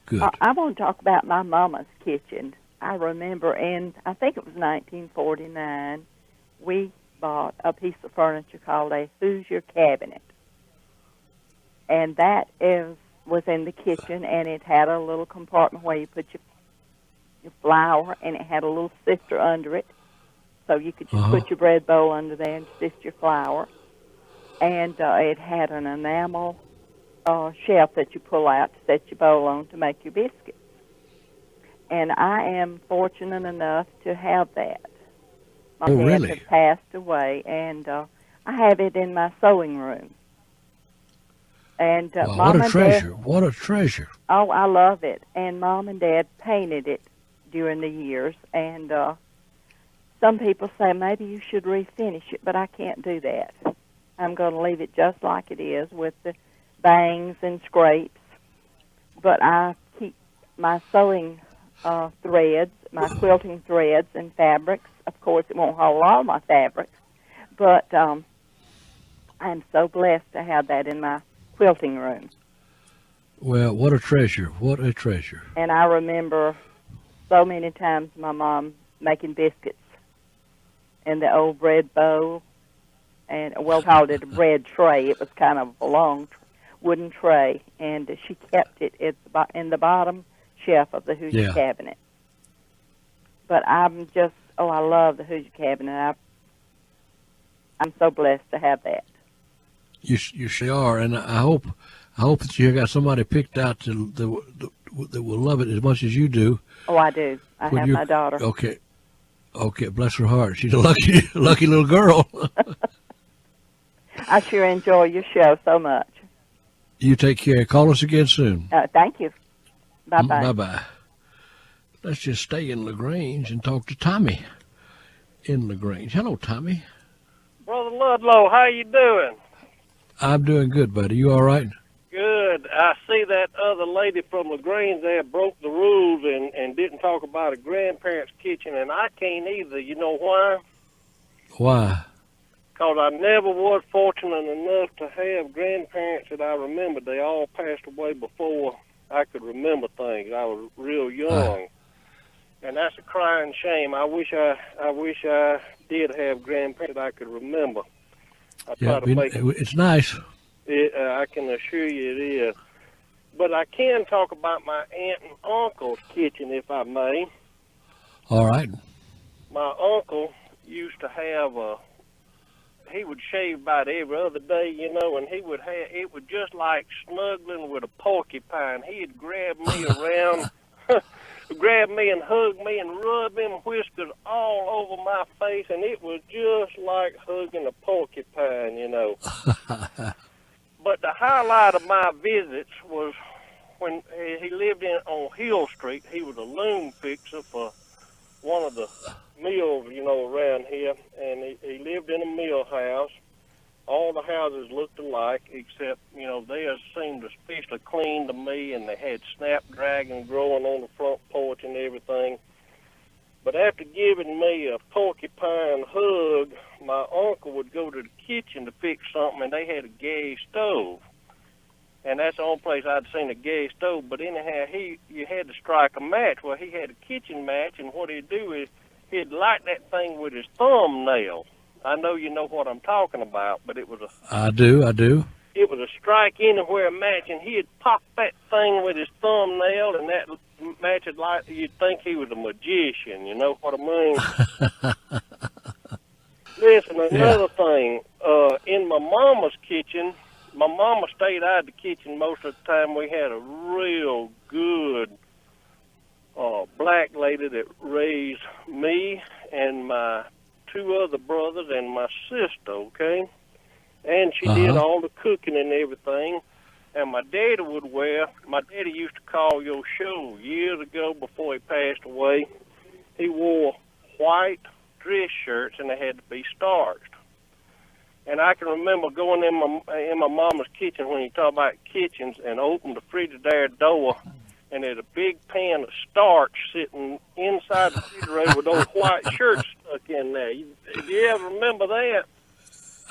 Good. I want to talk about my mama's kitchen. I remember I think it was 1949, we bought a piece of furniture called a Hoosier cabinet. And that was in the kitchen, and it had a little compartment where you put your flour, and it had a little sifter under it. So you could just put your bread bowl under there and sift your flour. And it had an enamel shelf that you pull out to set your bowl on to make your biscuits. And I am fortunate enough to have that. My dad really? had passed away, and I have it in my sewing room. And wow, Mom what a treasure! Dad, what a treasure! Oh, I love it. And Mom and Dad painted it during the years, and some people say maybe you should refinish it, but I can't do that. I'm going to leave it just like it is with the bangs and scrapes. But I keep my sewing threads, my quilting threads and fabrics. Of course, it won't hold all my fabrics, but I'm so blessed to have that in my quilting room. Well, what a treasure! What a treasure! And I remember so many times my mom making biscuits in the old bread bowl. And we called it a bread tray. It was kind of a long wooden tray, and she kept it in the bottom shelf of the Hoosier cabinet. But I'm just, I love the Hoosier cabinet. I'm so blessed to have that. You sure are, and I hope that you got somebody picked out that will love it as much as you do. Oh, I do. I have my daughter. Okay, bless her heart. She's a lucky little girl. I sure enjoy your show so much. You take care. Call us again soon. Thank you. Bye-bye. Bye-bye. Let's just stay in LaGrange and talk to Tommy in LaGrange. Hello, Tommy. Brother Ludlow, how you doing? I'm doing good, buddy. You all right? Good. I see that other lady from LaGrange there broke the rules and didn't talk about a grandparent's kitchen, and I can't either. You know why? Why? Because I never was fortunate enough to have grandparents that I remember. They all passed away before I could remember things. I was real young. And that's a crying shame. I wish I did have grandparents that I could remember. It's nice. I can assure you it is. But I can talk about my aunt and uncle's kitchen, if I may. All right. My uncle used to have he would shave about every other day, and he would have, it was just like snuggling with a porcupine. He'd grab me around, grab me and hug me and rub them whiskers all over my face, and it was just like hugging a porcupine, But the highlight of my visits was when he lived on Hill Street. He was a loom fixer for one of the mills, around here, and he lived in a mill house. All the houses looked alike, except, theirs seemed especially clean to me, and they had snapdragon growing on the front porch and everything. But after giving me a porcupine hug, my uncle would go to the kitchen to fix something, and they had a gas stove. And that's the only place I'd seen a gas stove. But anyhow, you had to strike a match. Well, he had a kitchen match, and what he'd do is he'd light that thing with his thumbnail. I know you know what I'm talking about, but it was I do. It was a strike anywhere match, and he'd pop that thing with his thumbnail, and that match would light. You'd think he was a magician. You know what I mean? Listen, another thing. In my mama's kitchen, my mama stayed out of the kitchen most of the time. We had a real good black lady that raised me and my two other brothers and my sister, okay? And she did all the cooking and everything. And my daddy used to call your show years ago before he passed away. He wore white dress shirts, and they had to be starched. And I can remember going in my mama's kitchen when you talk about kitchens and opened the Frigidaire door, and there's a big pan of starch sitting inside the refrigerator with those white shirts stuck in there. Do you ever remember that?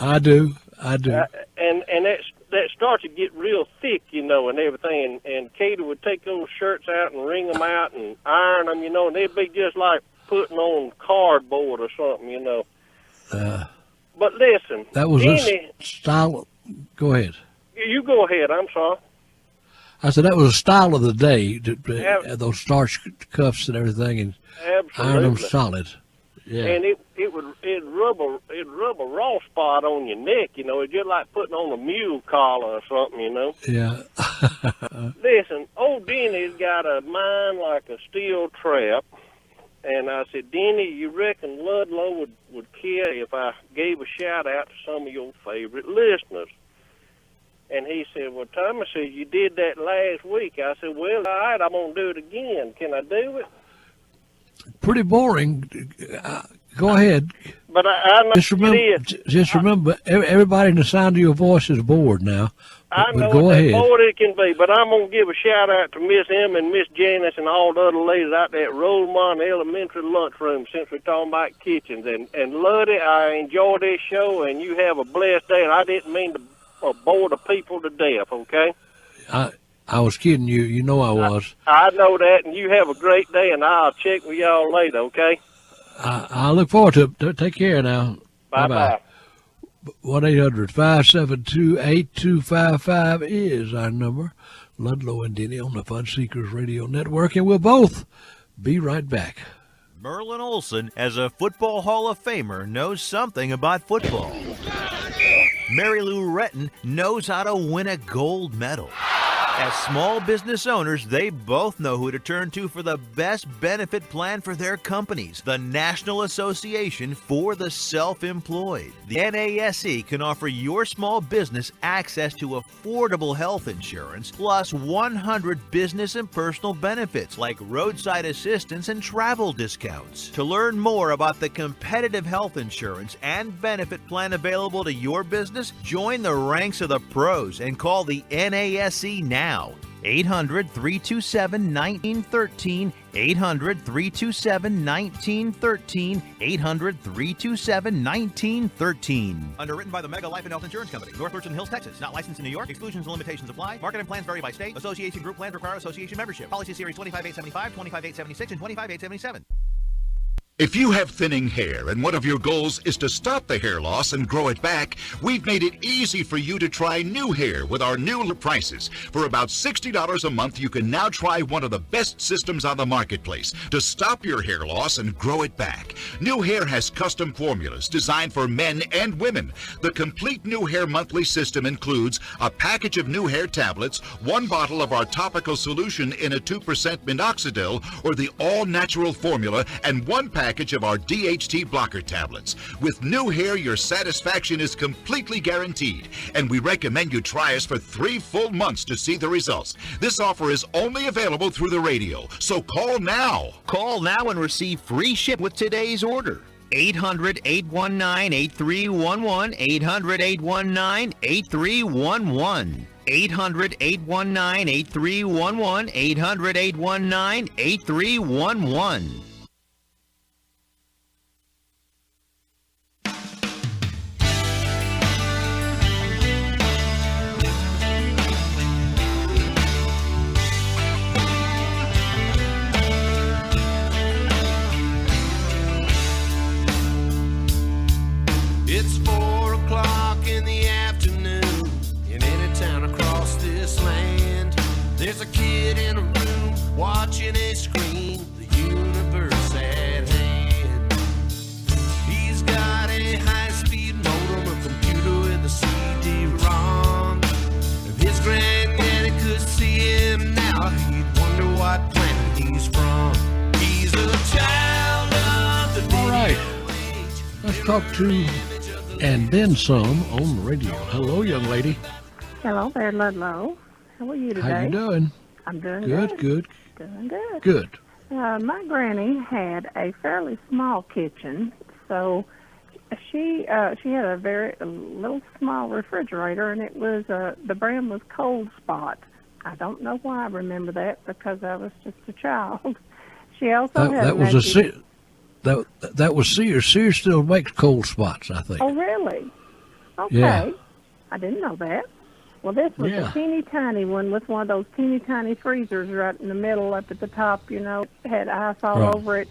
I do. And that starch would get real thick, and everything. And Katie would take those shirts out and wring them out and iron them, and they'd be just like putting on cardboard or something, But listen, that was a style. Go ahead. You go ahead. I'm sorry. I said that was a style of the day. Those starch cuffs and everything, and iron them solid. Yeah. And it'd rub a raw spot on your neck. It's just like putting on a mule collar or something. Yeah. Listen, old Denny's got a mind like a steel trap. And I said, Denny, you reckon Ludlow would care if I gave a shout-out to some of your favorite listeners? And he said, well, Tommy said, you did that last week. I said, well, all right, I'm going to do it again. Can I do it? Pretty boring. Go ahead. But I know just remember, everybody in the sound of your voice is bored now. I know go ahead. Bored it can be, but I'm going to give a shout-out to Miss M and Miss Janice and all the other ladies out there at Rosemont Elementary lunchroom since we're talking about kitchens. And Luddy, I enjoy this show, and you have a blessed day, and I didn't mean to bore the people to death, okay? I was kidding you. You know I was. I know that, and you have a great day, and I'll check with y'all later, okay? I look forward to it. Take care now. Bye-bye. 1-800-572-8255 is our number. Ludlow and Denny on the Fun Seekers Radio Network, and we'll both be right back. Merlin Olsen, as a Football Hall of Famer, knows something about football. Mary Lou Retton knows how to win a gold medal. As small business owners, they both know who to turn to for the best benefit plan for their companies, the National Association for the Self-Employed. The NASE can offer your small business access to affordable health insurance, plus 100 business and personal benefits like roadside assistance and travel discounts. To learn more about the competitive health insurance and benefit plan available to your business, join the ranks of the pros and call the NASE now. now. 800-327-1913, 800-327-1913, 800-327-1913. Underwritten by the Mega Life and Health Insurance Company, North Richland Hills, Texas. Not licensed in New York. Exclusions and limitations apply. Market and plans vary by state. Association group plans require association membership. Policy series 25875, 25876, and 25877. If you have thinning hair and one of your goals is to stop the hair loss and grow it back, we've made it easy for you to try new hair with our new prices. For about $60 a month, you can now try one of the best systems on the marketplace to stop your hair loss and grow it back. New Hair has custom formulas designed for men and women. The complete New Hair monthly system includes a package of New Hair tablets, 1 bottle of our topical solution in a 2% minoxidil or the all-natural formula, and 1 package of our DHT blocker tablets. With New Hair, your satisfaction is completely guaranteed, and we recommend you try us for 3 full months to see the results. This offer is only available through the radio, so call now. Call now and receive free ship with today's order. 800-819-8311, 800-819-8311. 800-819-8311, 800-819-8311. It's 4 o'clock in the afternoon in any town across this land. There's a kid in a room watching a screen, the universe at hand. He's got a high-speed modem, a computer with a CD-ROM. If his granddaddy could see him now, he'd wonder what planet he's from. He's a child of the All right, let's talk to And Then Some on the radio. Hello, young lady. Hello there, Ludlow. How are you today? How you doing? I'm doing good. Good. Doing good. Good. My granny had a fairly small kitchen, so she had a little small refrigerator, and it was the brand was Cold Spot. I don't know why I remember that because I was just a child. She also had that was That was Sears. Sears still makes Cold Spots, I think. Oh, really? Okay. Yeah. I didn't know that. Well, this was a teeny tiny one with one of those teeny tiny freezers right in the middle up at the top, you know. It had ice all over it.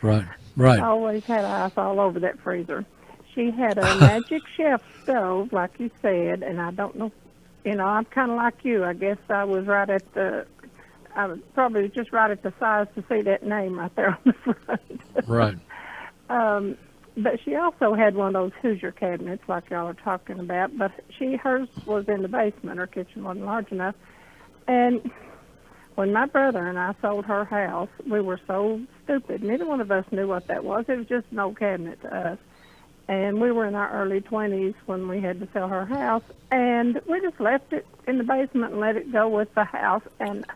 Right. Always had ice all over that freezer. She had a magic chef stove, like you said, and I don't know, you know, I'm kind of like you. I guess I was I was probably just right at the size to see that name right there on the front. Right. But she also had one of those Hoosier cabinets like y'all are talking about, but hers was in the basement. Her kitchen wasn't large enough. And when my brother and I sold her house, we were so stupid. Neither one of us knew what that was. It was just an old cabinet to us. And we were in our early 20s when we had to sell her house, and we just left it in the basement and let it go with the house. And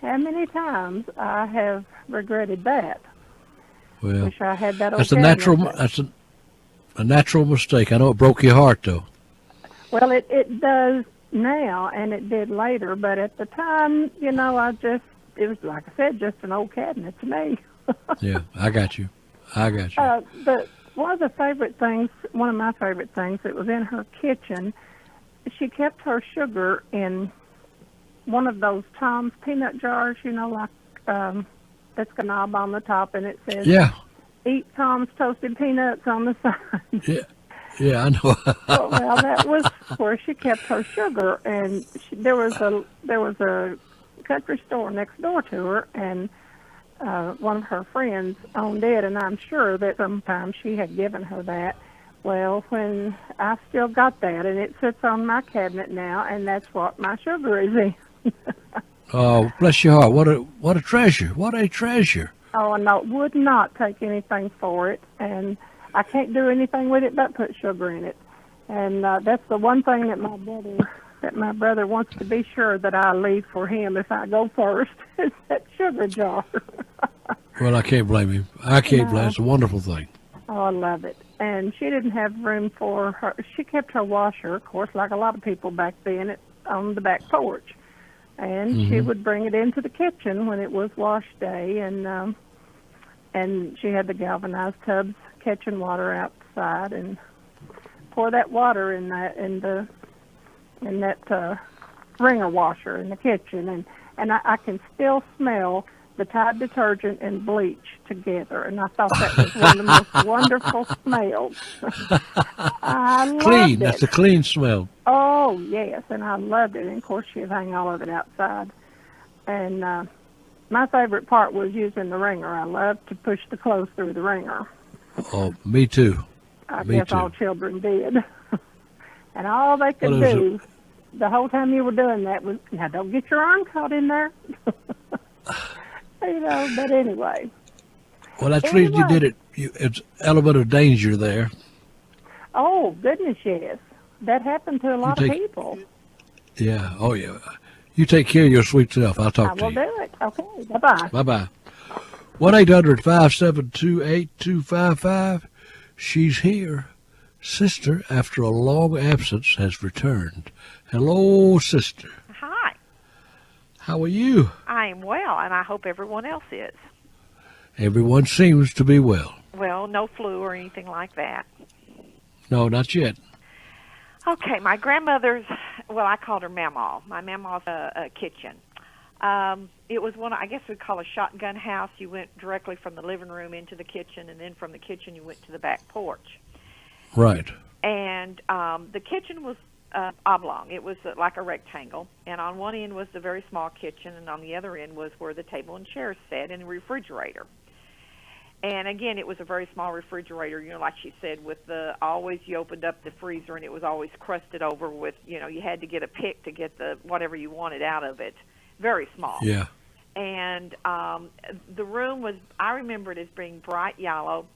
how many times I have regretted that. Well, wish I had that old that's a natural mistake. I know it broke your heart, though. Well, it does now, and it did later, but at the time, you know, it was, like I said, just an old cabinet to me. Yeah, I got you. But one of my favorite things that was in her kitchen, she kept her sugar in one of those Tom's peanut jars, you know, like that's got a knob on the top, and it says, "Eat Tom's toasted peanuts" on the side. Yeah, I know. Well, that was where she kept her sugar, and there was a country store next door to her, and one of her friends owned it, and I'm sure that sometimes she had given her that. Well, when I still got that, and it sits on my cabinet now, and that's what my sugar is in. Oh, bless your heart! What a treasure! What a treasure! Oh, no, would not take anything for it, and I can't do anything with it but put sugar in it. And that's the one thing that my brother wants to be sure that I leave for him if I go first, is that sugar jar. Well, I can't blame him. I can't blame him. It's a wonderful thing. Oh, I love it. And she didn't have room for her. She kept her washer, of course, like a lot of people back then. on the back porch. And she would bring it into the kitchen when it was wash day, and she had the galvanized tubs catching water outside, and pour that water in that wringer washer in the kitchen, and I can still smell the Tide detergent and bleach together, and I thought that was one of the most wonderful smells. I loved Clean. it. That's a clean smell. Oh, yes, and I loved it. And, of course, she'd hang all of it outside. And my favorite part was using the wringer. I loved to push the clothes through the wringer. Oh, me too. I Me guess too. all children did. And all they could do the whole time you were doing that was, now, don't get your arm caught in there. But anyway. Well, that's the reason you did it. It's element of danger there. Oh, goodness, yes. That happened to a lot of people. Yeah. Oh, yeah. You take care of your sweet self. I'll talk to you. I will do it. Okay. Bye-bye. Bye-bye. 1-800-572-8255. She's here. Sister, after a long absence, has returned. Hello, sister. Hi. How are you? I am well, and I hope everyone else is. Everyone seems to be well. Well, no flu or anything like that. No, not yet. Okay, my grandmother's, well, I called her Mamaw. My Mamaw's a kitchen. It was one, I guess we'd call a shotgun house. You went directly from the living room into the kitchen, and then from the kitchen you went to the back porch. Right. And the kitchen was oblong. It was like a rectangle, and on one end was the very small kitchen, and on the other end was where the table and chairs sat, and a refrigerator. And again, it was a very small refrigerator, like she said, with always you opened up the freezer and it was always crusted over with, you had to get a pick to get the whatever you wanted out of it. Very small. Yeah. And the room was, I remember it as being bright yellow,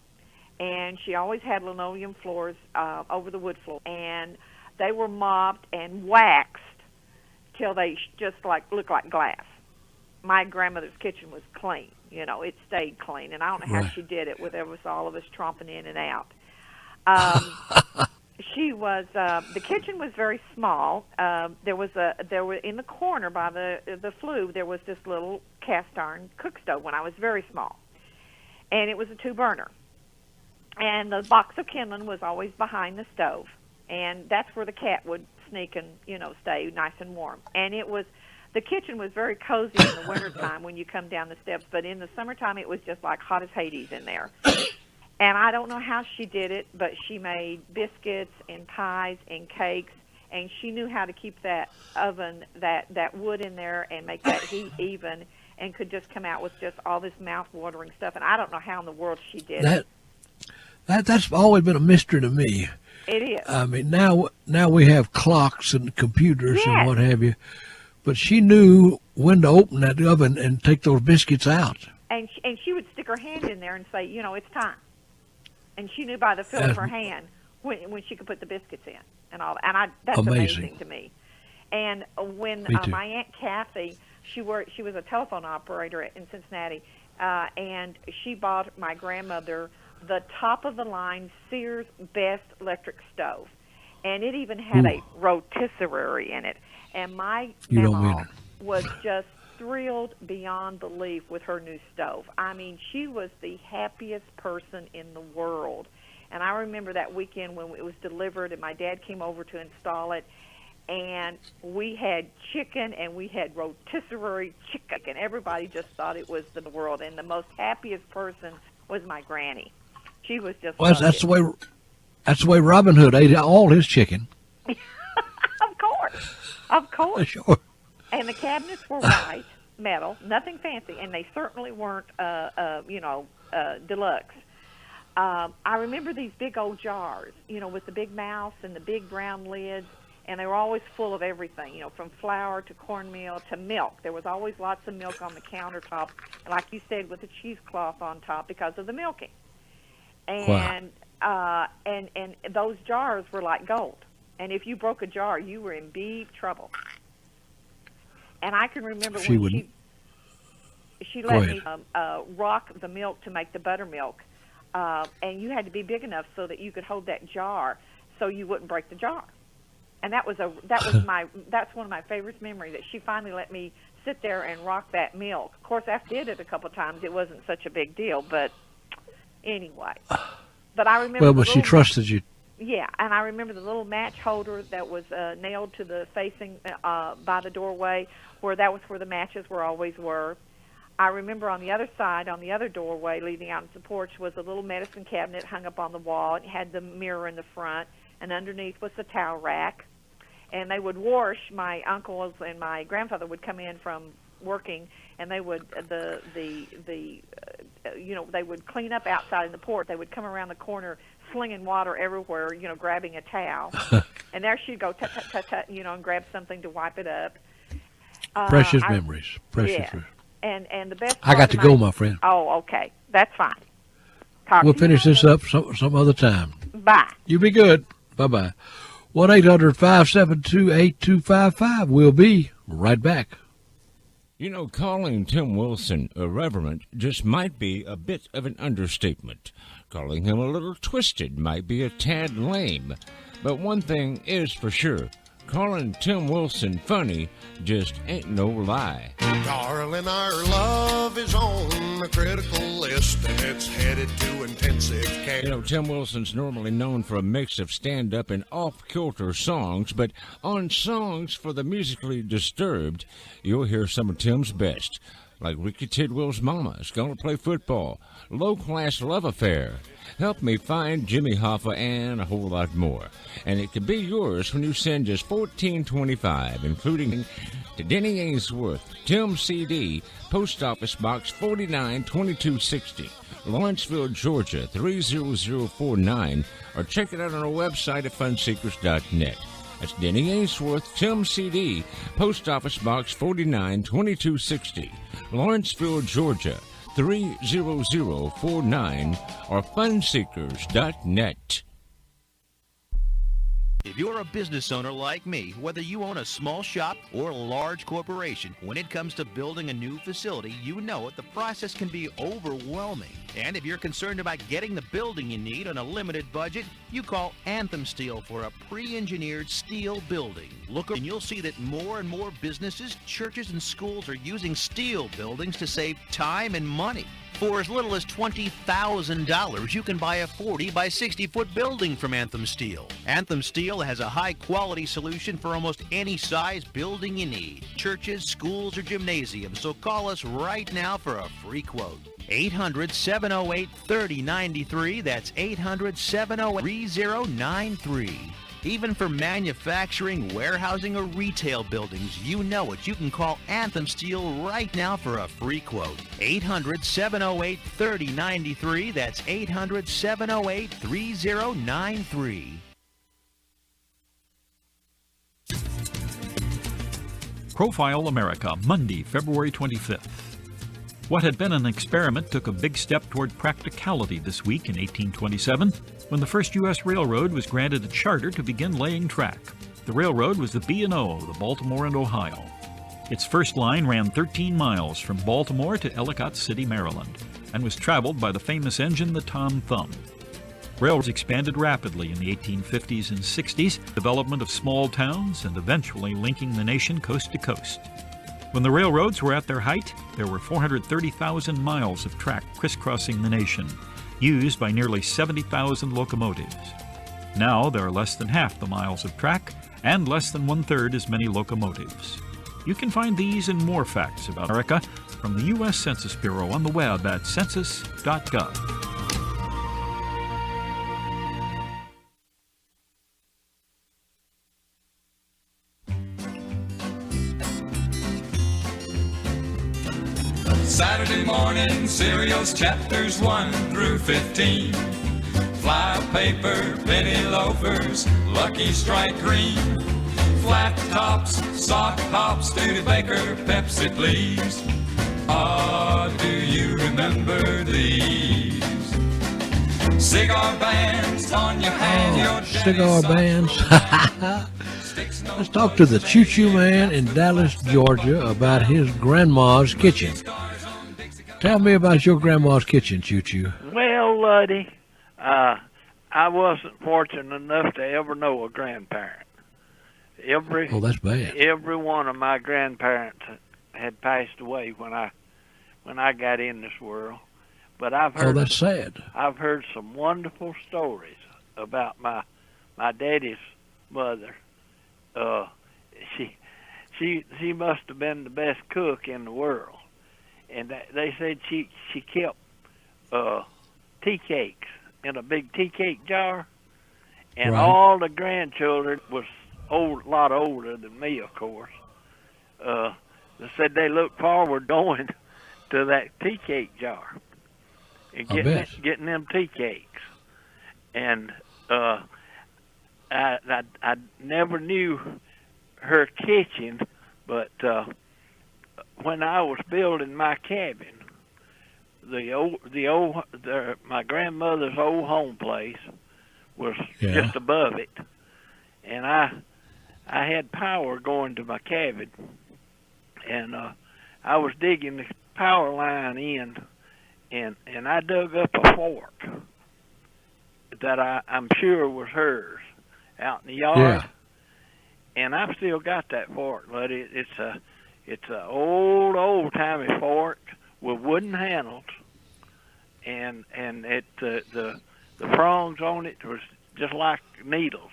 and she always had linoleum floors over the wood floor, and they were mopped and waxed till they just looked like glass. My grandmother's kitchen was clean. It stayed clean, and I don't know how she did it with all of us tromping in and out. She was the kitchen was very small. There were in the corner by the flue there was this little cast iron cook stove when I was very small, and it was a 2-burner. And the box of kindling was always behind the stove, and that's where the cat would sneak and stay nice and warm. And the kitchen was very cozy in the wintertime when you come down the steps, but in the summertime it was just like hot as Hades in there. And I don't know how she did it, but she made biscuits and pies and cakes, and she knew how to keep that oven, that wood in there and make that heat even, and could just come out with just all this mouth-watering stuff. And I don't know how in the world she did it. That's always been a mystery to me. It is. I mean, now we have clocks and computers and what have you. But she knew when to open that oven and take those biscuits out. And she would stick her hand in there and say, it's time. And she knew by the feel of her hand when she could put the biscuits in and all that. And that's amazing to me. And when my Aunt Kathy, she was a telephone operator in Cincinnati, and she bought my grandmother the top-of-the-line Sears Best electric stove. And it even had a rotisserie in it. And my mama was just thrilled beyond belief with her new stove. I mean, she was the happiest person in the world. And I remember that weekend when it was delivered and my dad came over to install it, and we had chicken and we had rotisserie chicken, and everybody just thought it was the world. And the most happiest person was my granny. She was just that's the way Robin Hood ate all his chicken. Of course. Sure. And the cabinets were white, metal, nothing fancy, and they certainly weren't, deluxe. I remember these big old jars, with the big mouths and the big brown lids, and they were always full of everything, from flour to cornmeal to milk. There was always lots of milk on the countertop, like you said, with a cheesecloth on top because of the milking. And and those jars were like gold. And if you broke a jar, you were in deep trouble. And I can remember when she let me rock the milk to make the buttermilk, and you had to be big enough so that you could hold that jar so you wouldn't break the jar. And that's one of my favorite memories, that she finally let me sit there and rock that milk. Of course, after I did it a couple of times, it wasn't such a big deal, but anyway. But I remember. Well, but she trusted you. Yeah, and I remember the little match holder that was nailed to the facing by the doorway, that was where the matches always were. I remember on the other side, on the other doorway leading out into the porch, was a little medicine cabinet hung up on the wall. It had the mirror in the front, and underneath was the towel rack. And they would wash. My uncles and my grandfather would come in from working, and they would they would clean up outside in the porch. They would come around the corner, slinging water everywhere, grabbing a towel, and there she'd go tut tut tut tut, and grab something to wipe it up. Precious memories. Precious. Yeah. And the best. I got to go, my friend. Oh, okay, that's fine. We'll finish this up some other time. Bye. You be good. Bye bye. 1-800-572-8255. We'll be right back. Calling Tim Wilson irreverent just might be a bit of an understatement. Calling him a little twisted might be a tad lame. But one thing is for sure, calling Tim Wilson funny just ain't no lie. Darling, our love is on the critical list, and it's headed to intensive care. Tim Wilson's normally known for a mix of stand-up and off-kilter songs, but on Songs for the Musically Disturbed, you'll hear some of Tim's best, like Ricky Tidwell's Mama's Gonna Play Football, Low Class Love Affair, Help Me Find Jimmy Hoffa, and a whole lot more. And it can be yours when you send just $14.25, including to Denny Ainsworth, Tim CD, Post Office Box 492260, Lawrenceville, Georgia 30049, or check it out on our website at funseekers.net. That's Denny Ainsworth, Tim CD, Post Office Box 492260, Lawrenceville, Georgia 30049, or funseekers.net. If you're a business owner like me, whether you own a small shop or a large corporation, when it comes to building a new facility, you know it, the process can be overwhelming. And if you're concerned about getting the building you need on a limited budget, you call Anthem Steel for a pre-engineered steel building. Look and you'll see that more and more businesses, churches, and schools are using steel buildings to save time and money. For as little as $20,000, you can buy a 40 by 60 foot building from Anthem Steel. Anthem Steel has a high quality solution for almost any size building you need. Churches, schools, or gymnasiums. So call us right now for a free quote. 800-708-3093. That's 800-708-3093. Even for manufacturing, warehousing, or retail buildings, you know it. You can call Anthem Steel right now for a free quote. 800-708-3093. That's 800-708-3093. Profile America, Monday, February 25th. What had been an experiment took a big step toward practicality this week in 1827, when the first U.S. railroad was granted a charter to begin laying track. The railroad was the B&O, the Baltimore and Ohio. Its first line ran 13 miles from Baltimore to Ellicott City, Maryland, and was traveled by the famous engine, the Tom Thumb. Railroads expanded rapidly in the 1850s and 60s, development of small towns, and eventually linking the nation coast to coast. When the railroads were at their height, there were 430,000 miles of track crisscrossing the nation, used by nearly 70,000 locomotives. Now there are less than half the miles of track and less than one-third as many locomotives. You can find these and more facts about America from the U.S. Census Bureau on the web at census.gov. Saturday morning cereals, chapters 1 through 15. Fly paper, penny loafers, Lucky Strike green. Flat tops, sock hops, Studebaker, Pepsi please. Ah, do you remember these? Cigar bands on your hand, your cigar bands. Let's talk to the Choo Choo Man in Dallas, Georgia about his grandma's kitchen. Tell me about your grandma's kitchen, Choo Choo. Well, Luddy, I wasn't fortunate enough to ever know a grandparent. Oh, that's bad. Every one of my grandparents had passed away when I got in this world. But I've heard. Oh, that's sad. I've heard some wonderful stories about my daddy's mother. She must have been the best cook in the world, and they said she kept tea cakes in a big tea cake jar, and Right. all the grandchildren was a lot older than me, of course. They said they looked forward going to that tea cake jar and getting them tea cakes, and I never knew her kitchen, but when I was building my cabin, my grandmother's old home place was just above it, and I had power going to my cabin, and I was digging the power line in, and I dug up a fork that I'm sure was hers out in the yard. Yeah. And I've still got that fork, but it's a old timey fork with wooden handles, and the prongs on it was just like needles.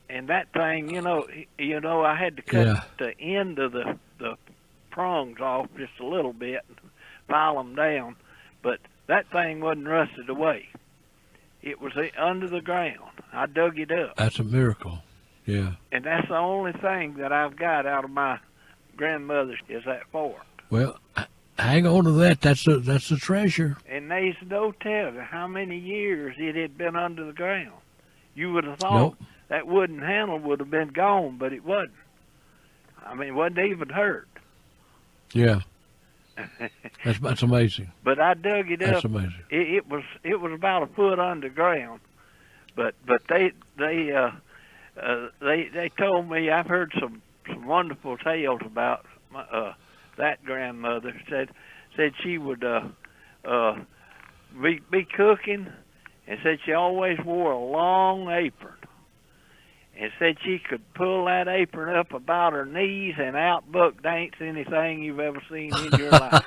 And that thing, you know, I had to cut the end of the prongs off just a little bit and file them down, but that thing wasn't rusted away. It was under the ground. I dug it up. That's a miracle. Yeah. And that's the only thing that I've got out of my grandmother's is that fork. Well, hang on to that. That's a treasure. And there's no telling how many years it had been under the ground. You would have thought that wooden handle would have been gone, but it wasn't. I mean, it wasn't even hurt. Yeah. That's amazing. But I dug it up. That's amazing. It was about a foot underground, but they told me, I've heard some wonderful tales about that grandmother. Said she would be cooking, and said she always wore a long apron, and said she could pull that apron up about her knees and out buck dance anything you've ever seen in your life.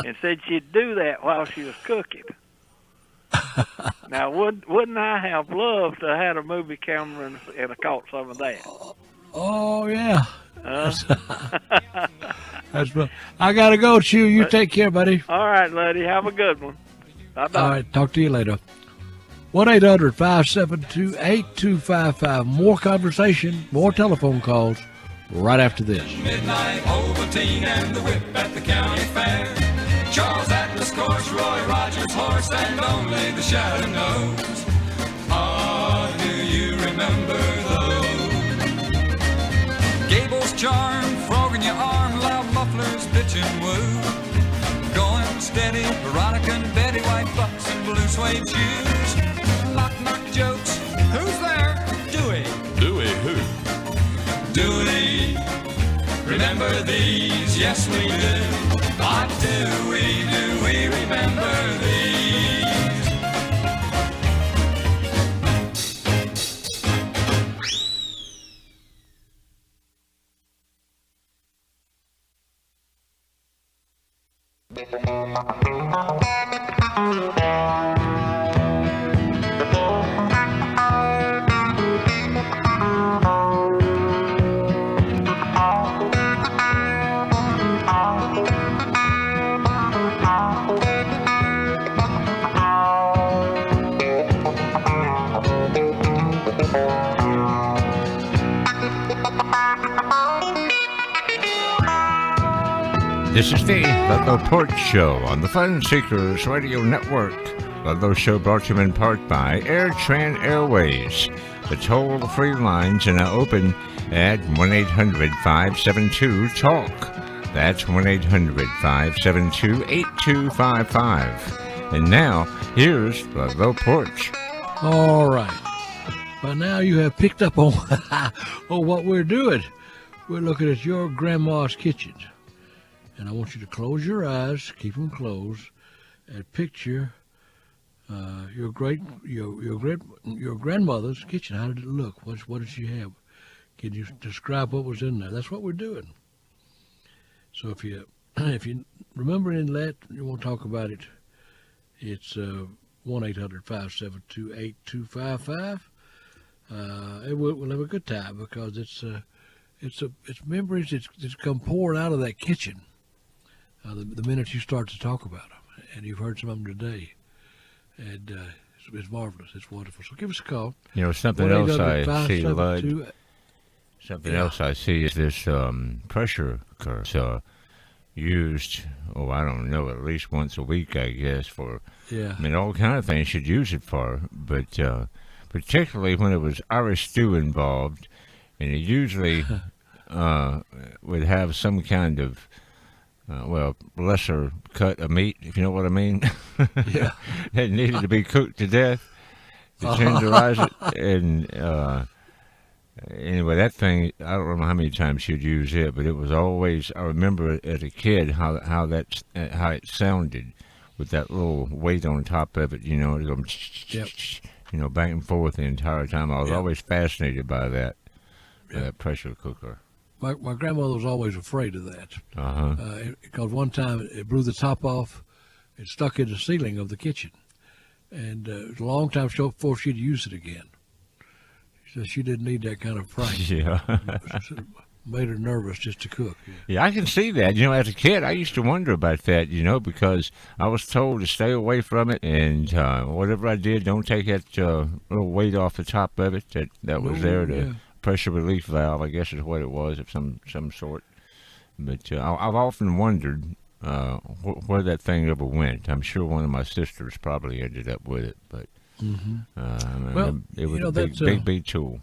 And said she'd do that while she was cooking. Now, wouldn't I have loved to have had a movie camera and have caught some of that? Oh, yeah. That's I got to go, Chew. You take care, buddy. All right, lady. Have a good one. Bye-bye. All right. Talk to you later. 1-800-572-8255. More conversation, more telephone calls right after this. Midnight Ovaltine and the whip at the county fair. Charles Atlas course, Roy Rogers horse, and only the shadow knows. Ah, do you remember those? Gable's charm, frog in your arm, loud mufflers, pitch and woo. Going steady, Veronica and Betty, white bucks and blue suede shoes. Knock jokes, who's there? Dewey. Dewey who? Dewey, remember these? Yes, we do. What do we remember these? This is the Ludlow Porch Show on the Fun Seekers Radio Network. Ludlow Show brought to you in part by AirTran Airways. The toll-free lines are now open at 1-800-572-TALK. That's 1-800-572-8255. And now, here's Ludlow Porch. All right. By now you have picked up on, on what we're doing. We're looking at your grandma's kitchen. And I want you to close your eyes, keep them closed, and picture Your grandmother's kitchen. How did it look? What did she have? Can you describe what was in there? That's what we're doing. So if you remember any of that, you want to talk about it. It's 1-800-572-8255. We'll have a good time because it's memories that's come pouring out of that kitchen. The minute you start to talk about them, and you've heard some of them today, and it's marvelous. It's wonderful. So give us a call. You know, something else I see, Lud. Something else I see is this pressure cooker used, I don't know, at least once a week, I guess, for, I mean, all kind of things you'd use it for, but particularly when it was Irish stew involved, and it usually would have some kind of, lesser cut of meat, if you know what I mean. Yeah. That needed to be cooked to death to tenderize it, and anyway, that thing, I don't know how many times you'd use it, but it was always, I remember as a kid how it sounded with that little weight on top of it, it was going, back and forth the entire time. I was always fascinated by that pressure cooker. My grandmother was always afraid of that. Because one time it blew the top off, it stuck in the ceiling of the kitchen. And it was a long time before she'd use it again. So she didn't need that kind of prank. Yeah. Made her nervous just to cook. Yeah, I can see that. As a kid, I used to wonder about that, because I was told to stay away from it, and whatever I did, don't take that little weight off the top of it that was there. The pressure relief valve, I guess, is what it was of some sort. But I've often wondered where that thing ever went. I'm sure one of my sisters probably ended up with it, but it was a big tool.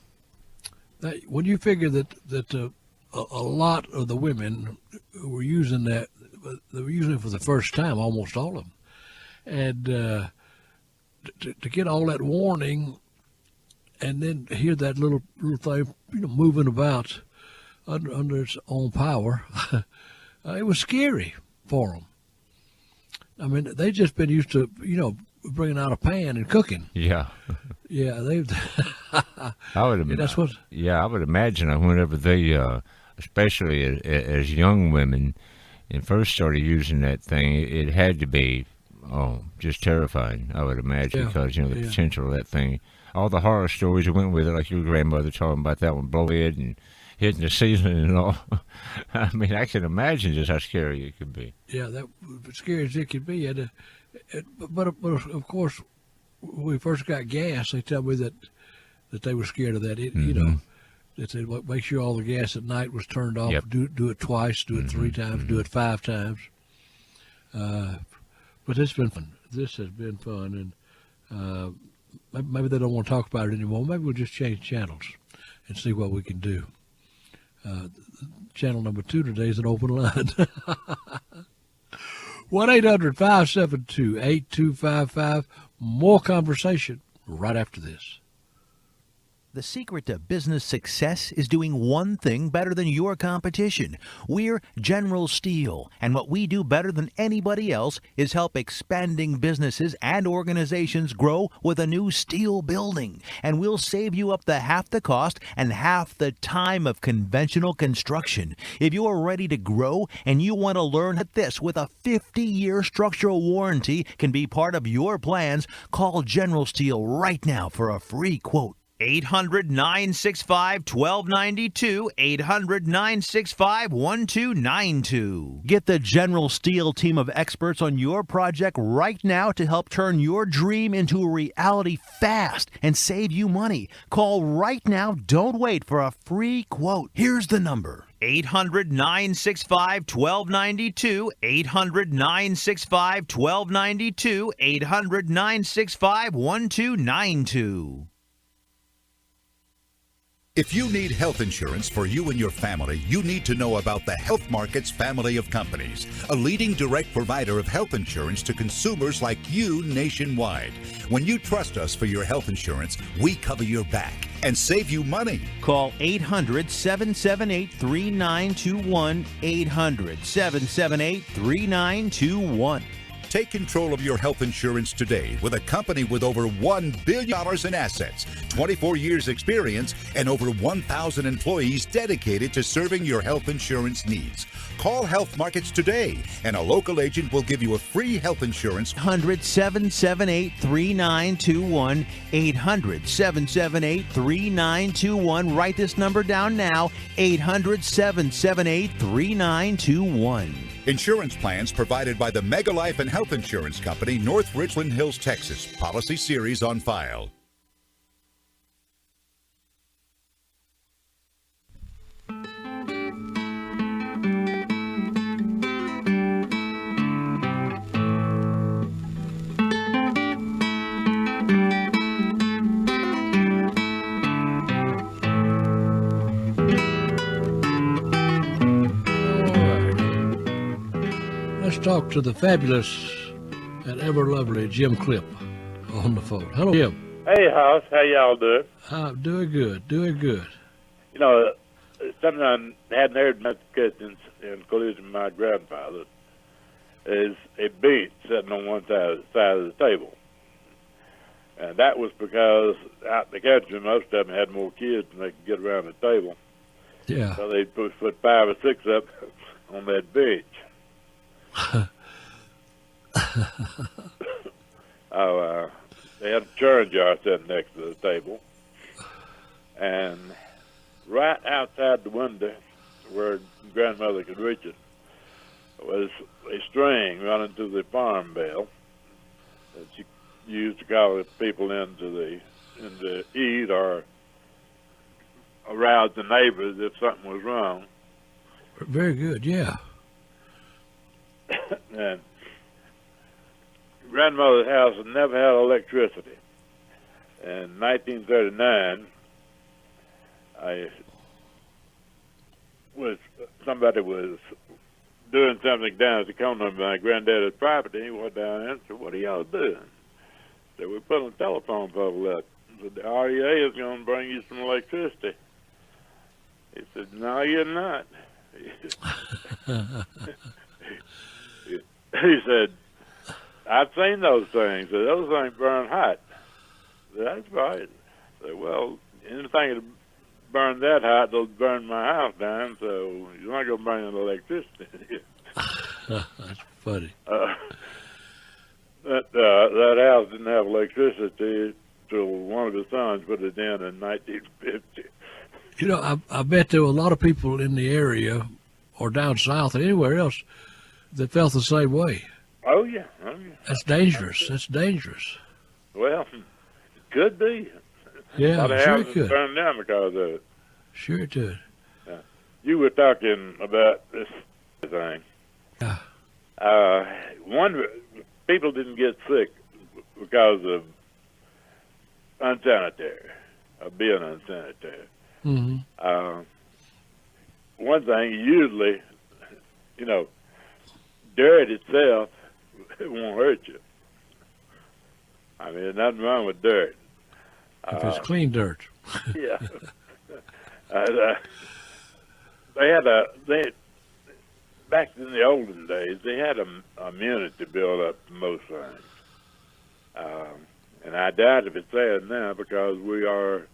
When you figure that a lot of the women who were using that, they were using it for the first time, almost all of them, and to get all that warning, and then hear that little thing, moving about under its own power, it was scary for them. I mean, they've just been used to, bringing out a pan and cooking. Yeah. Yeah, they've. I would imagine whenever they, especially as young women, and first started using that thing, it had to be, just terrifying. I would imagine because the potential of that thing, all the horror stories that went with it, like your grandmother talking about that one, blowhead and hitting the ceiling and all. I mean, I can imagine just how scary it could be. Yeah, that scary as it could be. But of course, when we first got gas, they tell me that they were scared of that. They said, make sure all the gas at night was turned off. Yep. Do it twice. Do it 3 times. Do it 5 times. But it's been fun. This has been fun, and maybe they don't want to talk about it anymore. Maybe we'll just change channels and see what we can do. Channel number 2 today is an open line. 1-800-572-8255. More conversation right after this. The secret to business success is doing one thing better than your competition. We're General Steel, and what we do better than anybody else is help expanding businesses and organizations grow with a new steel building. And we'll save you up to half the cost and half the time of conventional construction. If you're ready to grow and you want to learn that this with a 50-year structural warranty can be part of your plans, call General Steel right now for a free quote. 800-965-1292, 800-965-1292. Get the General Steel team of experts on your project right now to help turn your dream into a reality fast and save you money. Call right now. Don't wait for a free quote. Here's the number. 800-965-1292, 800-965-1292, 800-965-1292. If you need health insurance for you and your family, you need to know about the Health Markets family of companies, a leading direct provider of health insurance to consumers like you nationwide. When you trust us for your health insurance, we cover your back and save you money. Call 800-778-3921, 800-778-3921. Take control of your health insurance today with a company with over $1 billion in assets, 24 years experience, and over 1,000 employees dedicated to serving your health insurance needs. Call Health Markets today, and a local agent will give you a free health insurance. 800-778-3921. 800-778-3921. Write this number down now. 800-778-3921. Insurance plans provided by the Mega Life and Health Insurance Company, North Richland Hills, Texas. Policy series on file. Let's talk to the fabulous and ever lovely Jim Clip on the phone. Hello, Jim. Hey, House. How y'all doing? Doing good. Doing good. You know, something I hadn't heard much including my grandfather, is a bench sitting on one side of the table. And that was because out in the country, most of them had more kids than they could get around the table. Yeah. So they'd put 5 or 6 up on that bench. They had a churn jar sitting next to the table, and right outside the window where grandmother could reach it was a string running to the farm bell that she used to call the people in to eat or arouse the neighbors if something was wrong. Very good, yeah. And grandmother's house had never had electricity. In 1939, somebody was doing something down at the corner of my granddaddy's property. He went down there and said, "What are y'all doing?" They were putting a telephone pole up. He said, "The REA is going to bring you some electricity." He said, "No, you're not." He said, "I've seen those things. Those things burn hot." I said, "That's right." I said, "Well, anything that burn that hot, they'll burn my house down, so you're not going to bring in electricity." That's funny. That house didn't have electricity till one of his sons put it in 1950. You know, I bet there were a lot of people in the area or down south or anywhere else that felt the same way. Oh, yeah. That's dangerous. That's dangerous. Well, it could be. Yeah, a lot of sure houses it could. burned down because of it. Sure it did. You were talking about this thing. Yeah. People didn't get sick because of unsanitary, or being unsanitary. Mm-hmm. One thing, usually, dirt itself, it won't hurt you. I mean, there's nothing wrong with dirt. If it's clean dirt. Yeah. Back in the olden days, they had a immunity build up to most things. And I doubt if it's there now because we are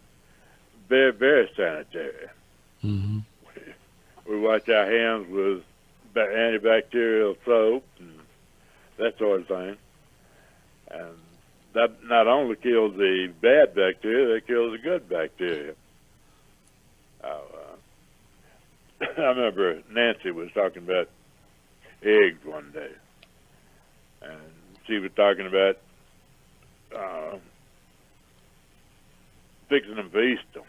very, very sanitary. Mm-hmm. We wash our hands with antibacterial soap and that sort of thing. And that not only kills the bad bacteria, it kills the good bacteria. I remember Nancy was talking about eggs one day, and she was talking about fixing them for Easter.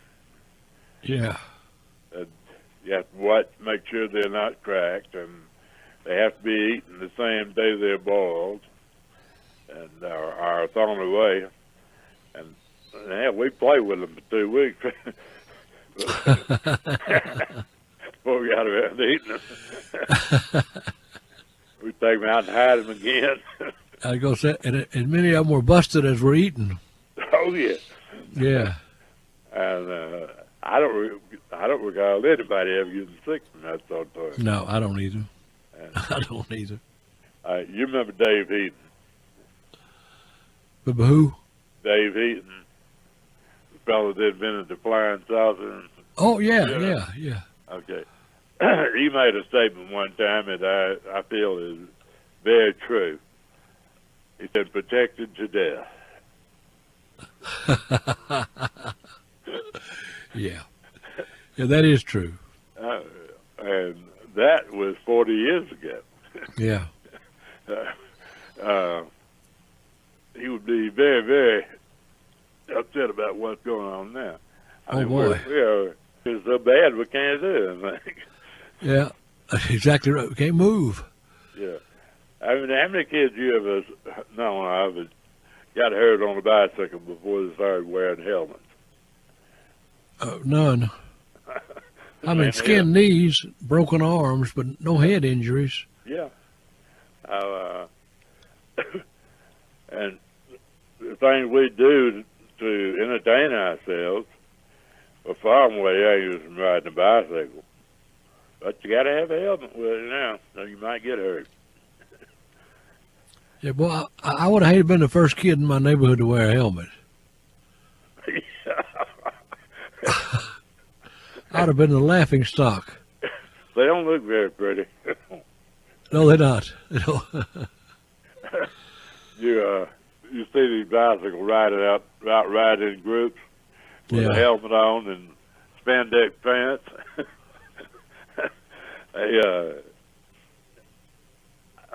Yeah. You have to watch, make sure they're not cracked, and they have to be eaten the same day they're boiled and are thrown away. And we play with them for 2 weeks before we got around to eating them. We take them out and hide them again. I go say, and many of them were busted as we're eating. Oh yeah. Yeah. And I don't recall anybody ever getting sick from that sort of thing. No, I don't either. I don't either. You remember Dave Heaton? But who? Dave Heaton, the fellow that invented the flying saucer. Oh, yeah. Okay. He made a statement one time that I feel is very true. He said, protected to death. Yeah, that is true. And that was 40 years ago. Yeah. He would be very, very upset about what's going on now. Boy. It's so bad we can't do anything. Yeah, that's exactly right. We can't move. Yeah. I mean, how many kids you ever known of got hurt on a bicycle before they started wearing helmets? None. I mean, skinned knees, broken arms, but no head injuries. Yeah. And the things we do to entertain ourselves are far more dangerous than riding a bicycle. But you got to have a helmet with it now, so you might get hurt. Yeah, boy, I would have hated been the first kid in my neighborhood to wear a helmet. I'd have been the laughing stock. They don't look very pretty. No, they're not. You see these bicycles riding in groups with a helmet on and spandex pants.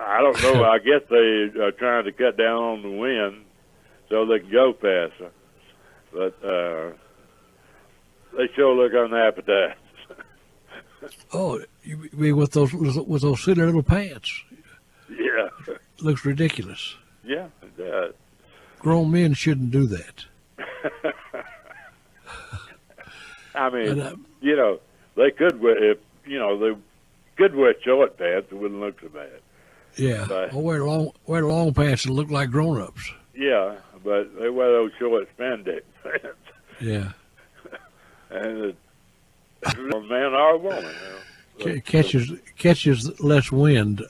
I don't know. I guess they are trying to cut down on the wind so they can go faster. But they sure look unappetized. Oh, you mean with those silly little pants? Yeah. Looks ridiculous. Yeah, it does. Grown men shouldn't do that. I mean, they could wear they could wear short pants. It wouldn't look so bad. Yeah, or wear long pants and look like grown-ups. Yeah, but they wear those short spandex pants. Yeah. And a man or a woman. Catches less wind.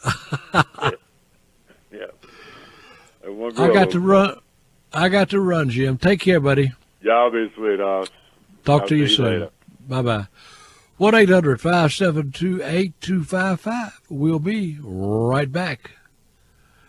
Yeah. I got to run, Jim. Take care, buddy. Y'all be sweet, Talk to you soon. Bye-bye. 1-800-572-8255. We'll be right back.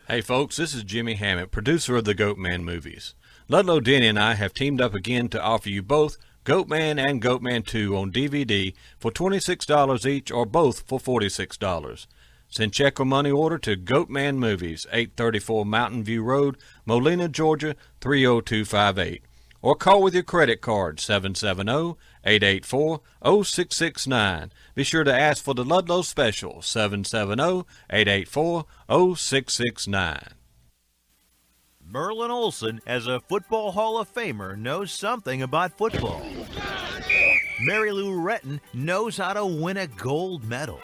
Hey, folks, this is Jimmy Hammett, producer of the Goatman movies. Ludlow Denny and I have teamed up again to offer you both Goatman and Goatman 2 on DVD for $26 each or both for $46. Send check or money order to Goatman Movies, 834 Mountain View Road, Molina, Georgia, 30258. Or call with your credit card, 770-884-0669. Be sure to ask for the Ludlow Special, 770-884-0669. Merlin Olsen, as a Football Hall of Famer, knows something about football. Mary Lou Retton knows how to win a gold medal.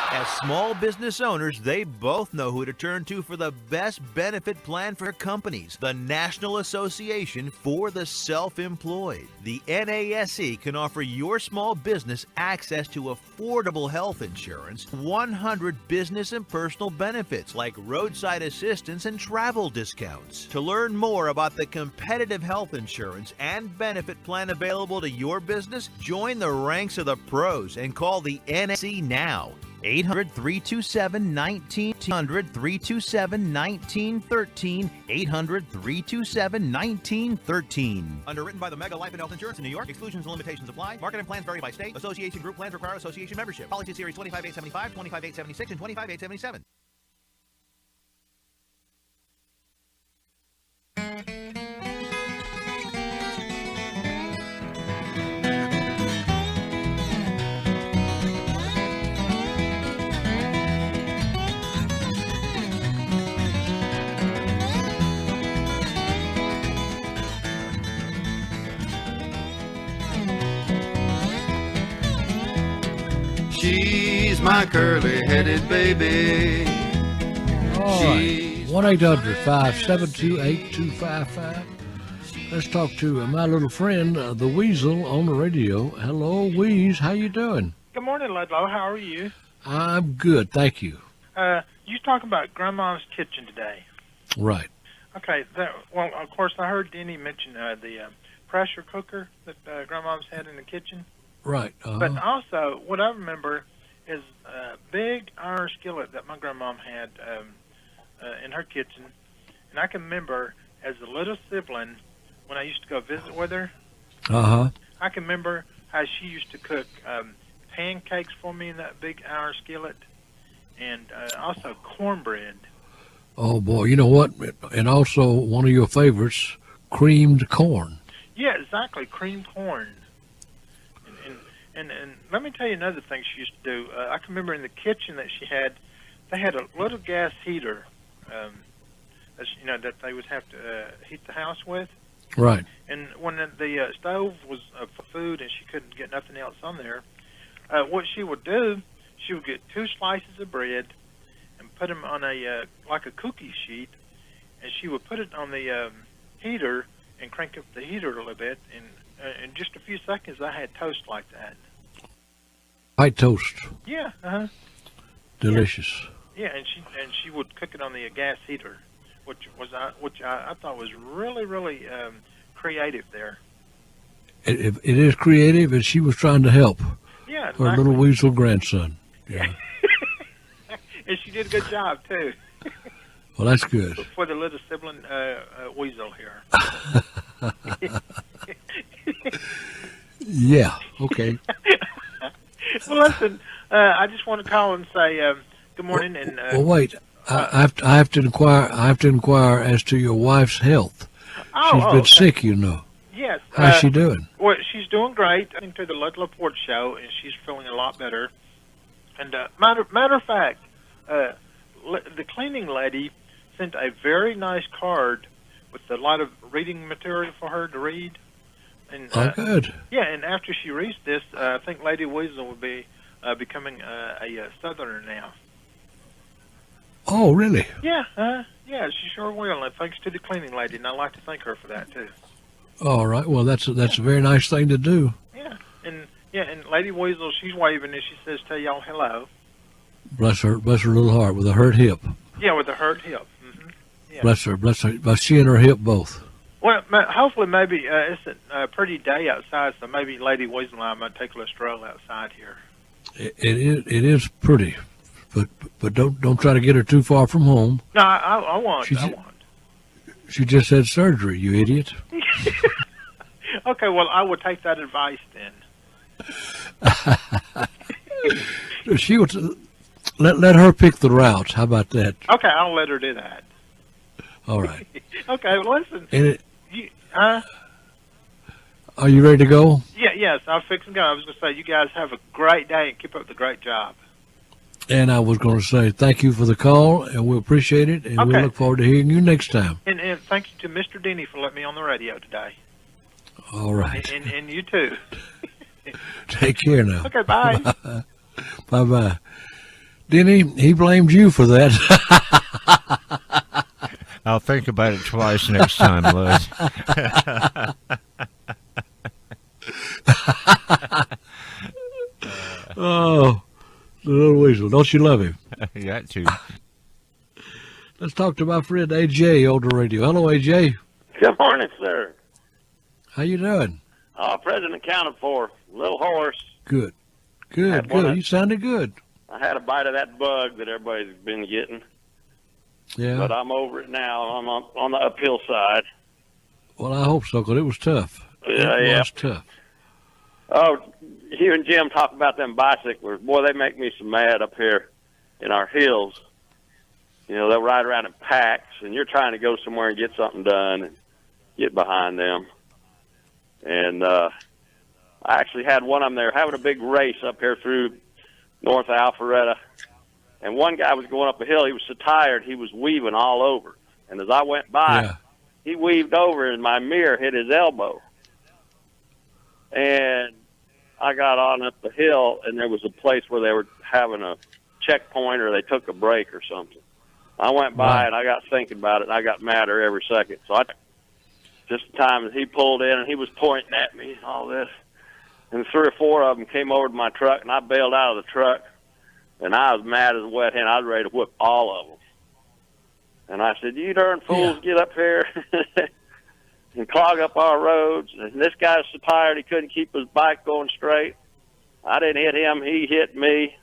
As small business owners, they both know who to turn to for the best benefit plan for companies, the National Association for the Self-Employed. The NASE can offer your small business access to affordable health insurance, 100 business and personal benefits like roadside assistance and travel discounts. To learn more about the competitive health insurance and benefit plan available to your business, join the ranks of the pros and call the NASE now. 800-327-1900, 800-327-1913, 800-327-1913. Underwritten by the Mega Life and Health Insurance in New York. Exclusions and limitations apply. Market and plans vary by state. Association group plans require association membership. Policy series 25875, 25876, and 25877. She's my curly-headed baby. All right, 1-800-572-8255. Let's talk to my little friend, the Weasel, on the radio. Hello, Weeze. How you doing? Good morning, Ludlow. How are you? I'm good, thank you. you talking about Grandma's kitchen today. Right. Okay. Well, of course, I heard Denny mention the pressure cooker that Grandma's had in the kitchen. Right. But also, what I remember is a big iron skillet that my grandmom had in her kitchen. And I can remember as a little sibling, when I used to go visit with her, I can remember how she used to cook pancakes for me in that big iron skillet, and also cornbread. Oh, boy. You know what? And also one of your favorites, creamed corn. Yeah, exactly, creamed corn. And let me tell you another thing she used to do. I can remember in the kitchen that she had, they had a little gas heater, that they would have to heat the house with. Right. And when the stove was for food and she couldn't get nothing else on there, what she would do, she would get 2 slices of bread and put them on like a cookie sheet, and she would put it on the heater and crank up the heater a little bit, and in just a few seconds I had toast like that. White toast. Yeah. Delicious. Yeah, and she would cook it on the gas heater, which I thought was really, really creative there. It is creative, and she was trying to help her little weasel grandson. Yeah. And she did a good job too. Well, that's good. For the little sibling weasel here. Yeah. Okay. Well, listen. I just want to call and say good morning. Well, wait. I have to inquire. I have to inquire as to your wife's health. She's been sick, you know. Yes. How's she doing? Well, she's doing great. I think to the Ludlow Porch show, and she's feeling a lot better. And matter of fact, the cleaning lady sent a very nice card with a lot of reading material for her to read. And, good. Yeah, and after she reads this, I think Lady Weasel will be becoming a Southerner now. Oh, really? Yeah, yeah, she sure will. And thanks to the cleaning lady, and I'd like to thank her for that too. All right. Well, that's a very nice thing to do. Yeah, and Lady Weasel, she's waving and she says, "Tell y'all hello." Bless her little heart with a hurt hip. Yeah, with a hurt hip. Mm-hmm. Yeah. Bless her. But she and her hip both. Well, hopefully, maybe it's a pretty day outside, so maybe Lady Weasel and I might take a little stroll outside here. It is pretty, but don't try to get her too far from home. No, I won't. I won't. She just had surgery, you idiot. Okay, well, I will take that advice then. She would let her pick the route. How about that? Okay, I'll let her do that. All right. Okay, well, listen. Are you ready to go? Yes, I'll fix and go. I was going to say, you guys have a great day and keep up the great job. And I was going to say thank you for the call, and we appreciate it, and we look forward to hearing you next time. And thank you to Mr. Denny for letting me on the radio today. All right. And you too. Take care now. Okay, bye. Bye-bye. Denny, he blamed you for that. I'll think about it twice next time, Lud. Oh, the little weasel. Don't you love him? You got to. Let's talk to my friend AJ on the radio. Hello, AJ. Good morning, sir. How you doing? Present accounted for. Little hoarse. Good. You sounded good. I had a bite of that bug that everybody's been getting. Yeah. But I'm over it now. I'm on the uphill side. Well, I hope so, because it was tough. It was tough. Oh, you and Jim talk about them bicyclers. Boy, they make me so mad up here in our hills. You know, they'll ride around in packs, and you're trying to go somewhere and get something done and get behind them. And I actually had one of them there having a big race up here through North Alpharetta. And one guy was going up a hill. He was so tired, he was weaving all over. And as I went by, he weaved over, and my mirror hit his elbow. And I got on up the hill, and there was a place where they were having a checkpoint or they took a break or something. I went by, and I got thinking about it, and I got madder every second. So just the time that he pulled in, and he was pointing at me and all this. And 3 or 4 of them came over to my truck, and I bailed out of the truck. And I was mad as a wet hen. I was ready to whip all of them. And I said, you darn fools, get up here and clog up our roads. And this guy's so tired he couldn't keep his bike going straight. I didn't hit him. He hit me.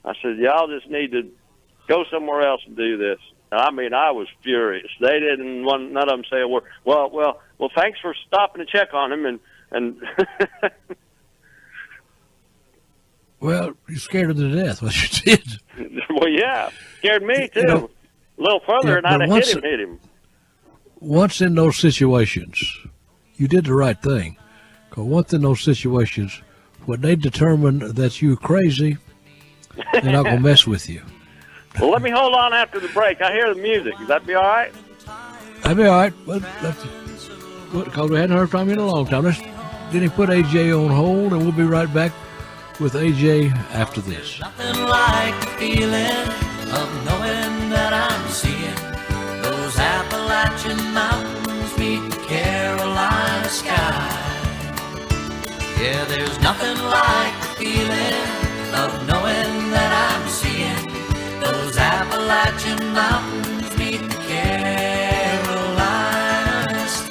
I said, y'all just need to go somewhere else and do this. I mean, I was furious. They didn't want, none of them say a word. Well, thanks for stopping to check on him. And Well, you scared him to death, what you did. well, yeah, scared me too. You know, a little further, and I'd have hit him. Once in those situations, you did the right thing. Because once in those situations, when they determine that you're crazy, they're not going to mess with you. Well, let me hold on after the break. I hear the music. Would that be all right? That'd be all right. Well, because we hadn't heard from you in a long time. Then he put AJ on hold, and we'll be right back with AJ after this. Nothing like the feeling of knowing that I'm seeing those Appalachian mountains meet the Carolina sky. Yeah, there's nothing like the feeling of knowing that I'm seeing those Appalachian mountains meet the Carolina sky.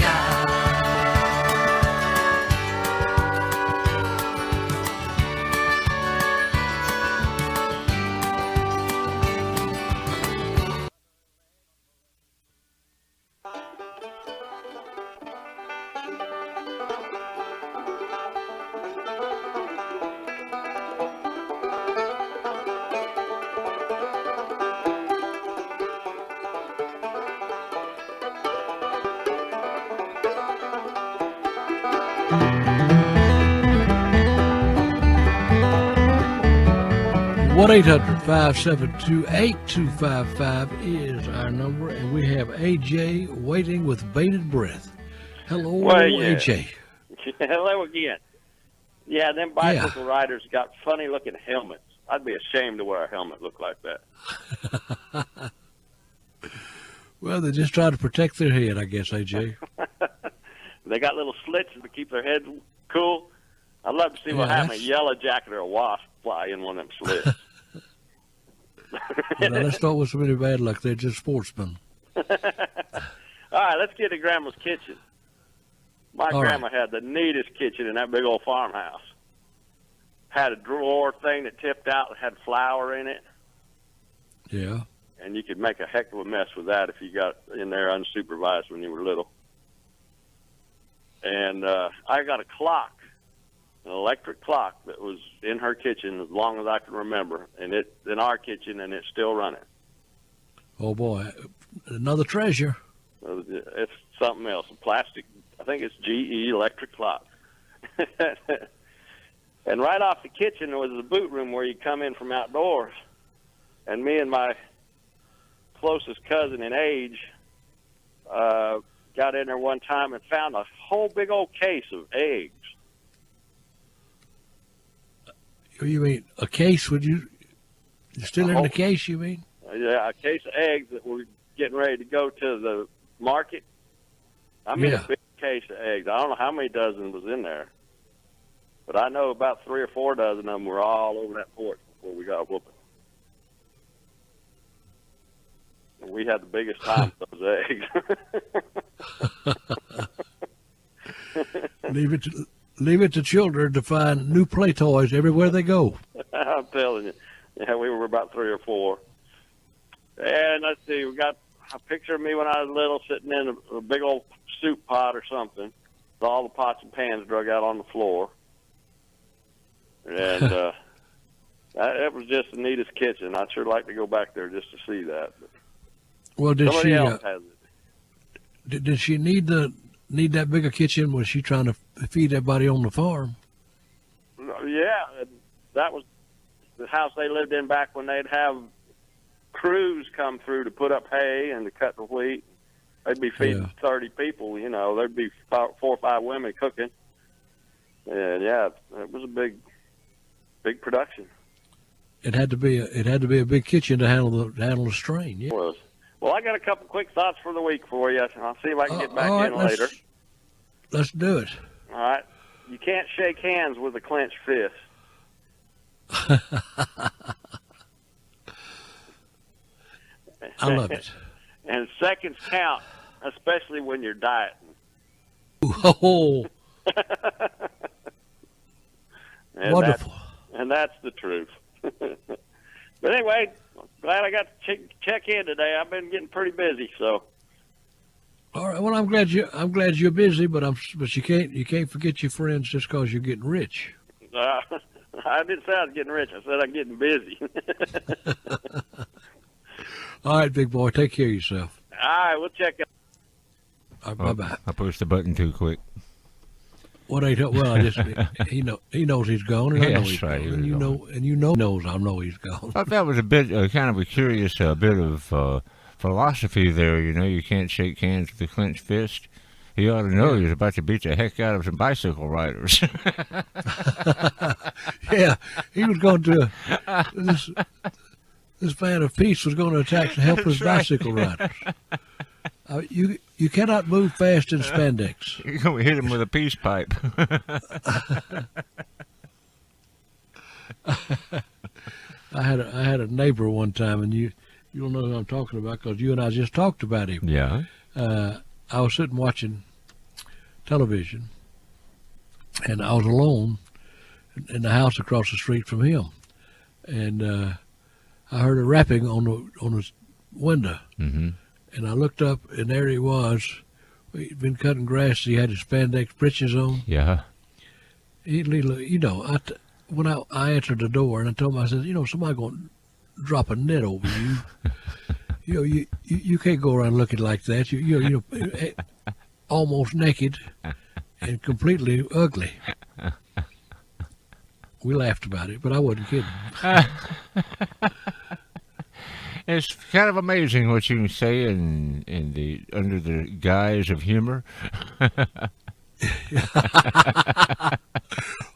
One 800-572-8255 is our number, and we have AJ waiting with bated breath. Hello, well, yeah. AJ. Hello again. Yeah, them bicycle riders got funny-looking helmets. I'd be ashamed to wear a helmet look like that. Well, they just try to protect their head, I guess, AJ. They got little slits to keep their heads cool. I'd love to see what happened. A yellow jacket or a wasp fly in one of them slits. Now, let's not with so many bad luck. They're just sportsmen. All right, let's get to Grandma's kitchen. My grandma had the neatest kitchen in that big old farmhouse. Had a drawer thing that tipped out and had flour in it. Yeah. And you could make a heck of a mess with that if you got in there unsupervised when you were little. And I got a clock, an electric clock that was in her kitchen as long as I can remember, and it's in our kitchen, and it's still running. Oh, boy. Another treasure. It's something else, a plastic, I think it's GE electric clock. And right off the kitchen was the boot room where you come in from outdoors. And me and my closest cousin in age got in there one time and found a whole big old case of eggs. You mean a case? You're still in the case, you mean? Yeah, a case of eggs that were getting ready to go to the market. I mean, a big case of eggs. I don't know how many dozen was in there, but I know about 3 or 4 dozen of them were all over that porch before we got whooping. And we had the biggest time with those eggs. Leave it to children to find new play toys everywhere they go. I'm telling you. Yeah, we were about 3 or 4. And let's see, we got a picture of me when I was little sitting in a big old soup pot or something with all the pots and pans drug out on the floor. And it was just the neatest kitchen. I'd sure like to go back there just to see that. But well, did somebody she else has it. Did she need that bigger kitchen? Was she trying to feed everybody on the farm? Yeah, that was the house they lived in back when they'd have crews come through to put up hay and to cut the wheat. They'd be feeding 30 people, you know. There'd be 4 or 5 women cooking. And yeah, it was a big production. It had to be a big kitchen to handle the strain. Yeah. It was. Well, I got a couple quick thoughts for the week for you. I'll see if I can get back in later. Let's do it. All right. You can't shake hands with a clenched fist. I love it. And seconds count, especially when you're dieting. Oh, wonderful. And that's the truth. But anyway, glad I got to check in today. I've been getting pretty busy, so. All right. Well, I'm glad you're busy, but you can't forget your friends just because you're getting rich. I didn't say I was getting rich. I said I'm getting busy. All right, big boy. Take care of yourself. All right, we'll check out. All right, bye-bye. I pushed the button too quick. What ain't? Well, I just he knows he's gone, and I know he's right, gone, and you know I know he's gone. I thought that was a bit kind of a curious bit of philosophy there. You know, you can't shake hands with a clenched fist. He ought to know he was about to beat the heck out of some bicycle riders. Yeah, he was going to. This man of peace was going to attack some helpless bicycle riders. You cannot move fast in spandex. You're going to hit him with a peace pipe. I had a neighbor one time, and you'll know who I'm talking about because you and I just talked about him. Yeah. I was sitting watching television, and I was alone in the house across the street from him, and I heard a rapping on his window, and I looked up, and there he was. He'd been cutting grass. He had his spandex breeches on. Yeah. When I answered the door, and I told him, I said, somebody going to drop a net over you. You can't go around looking like that. You almost naked and completely ugly. We laughed about it, but I wasn't kidding. It's kind of amazing what you can say under the guise of humor.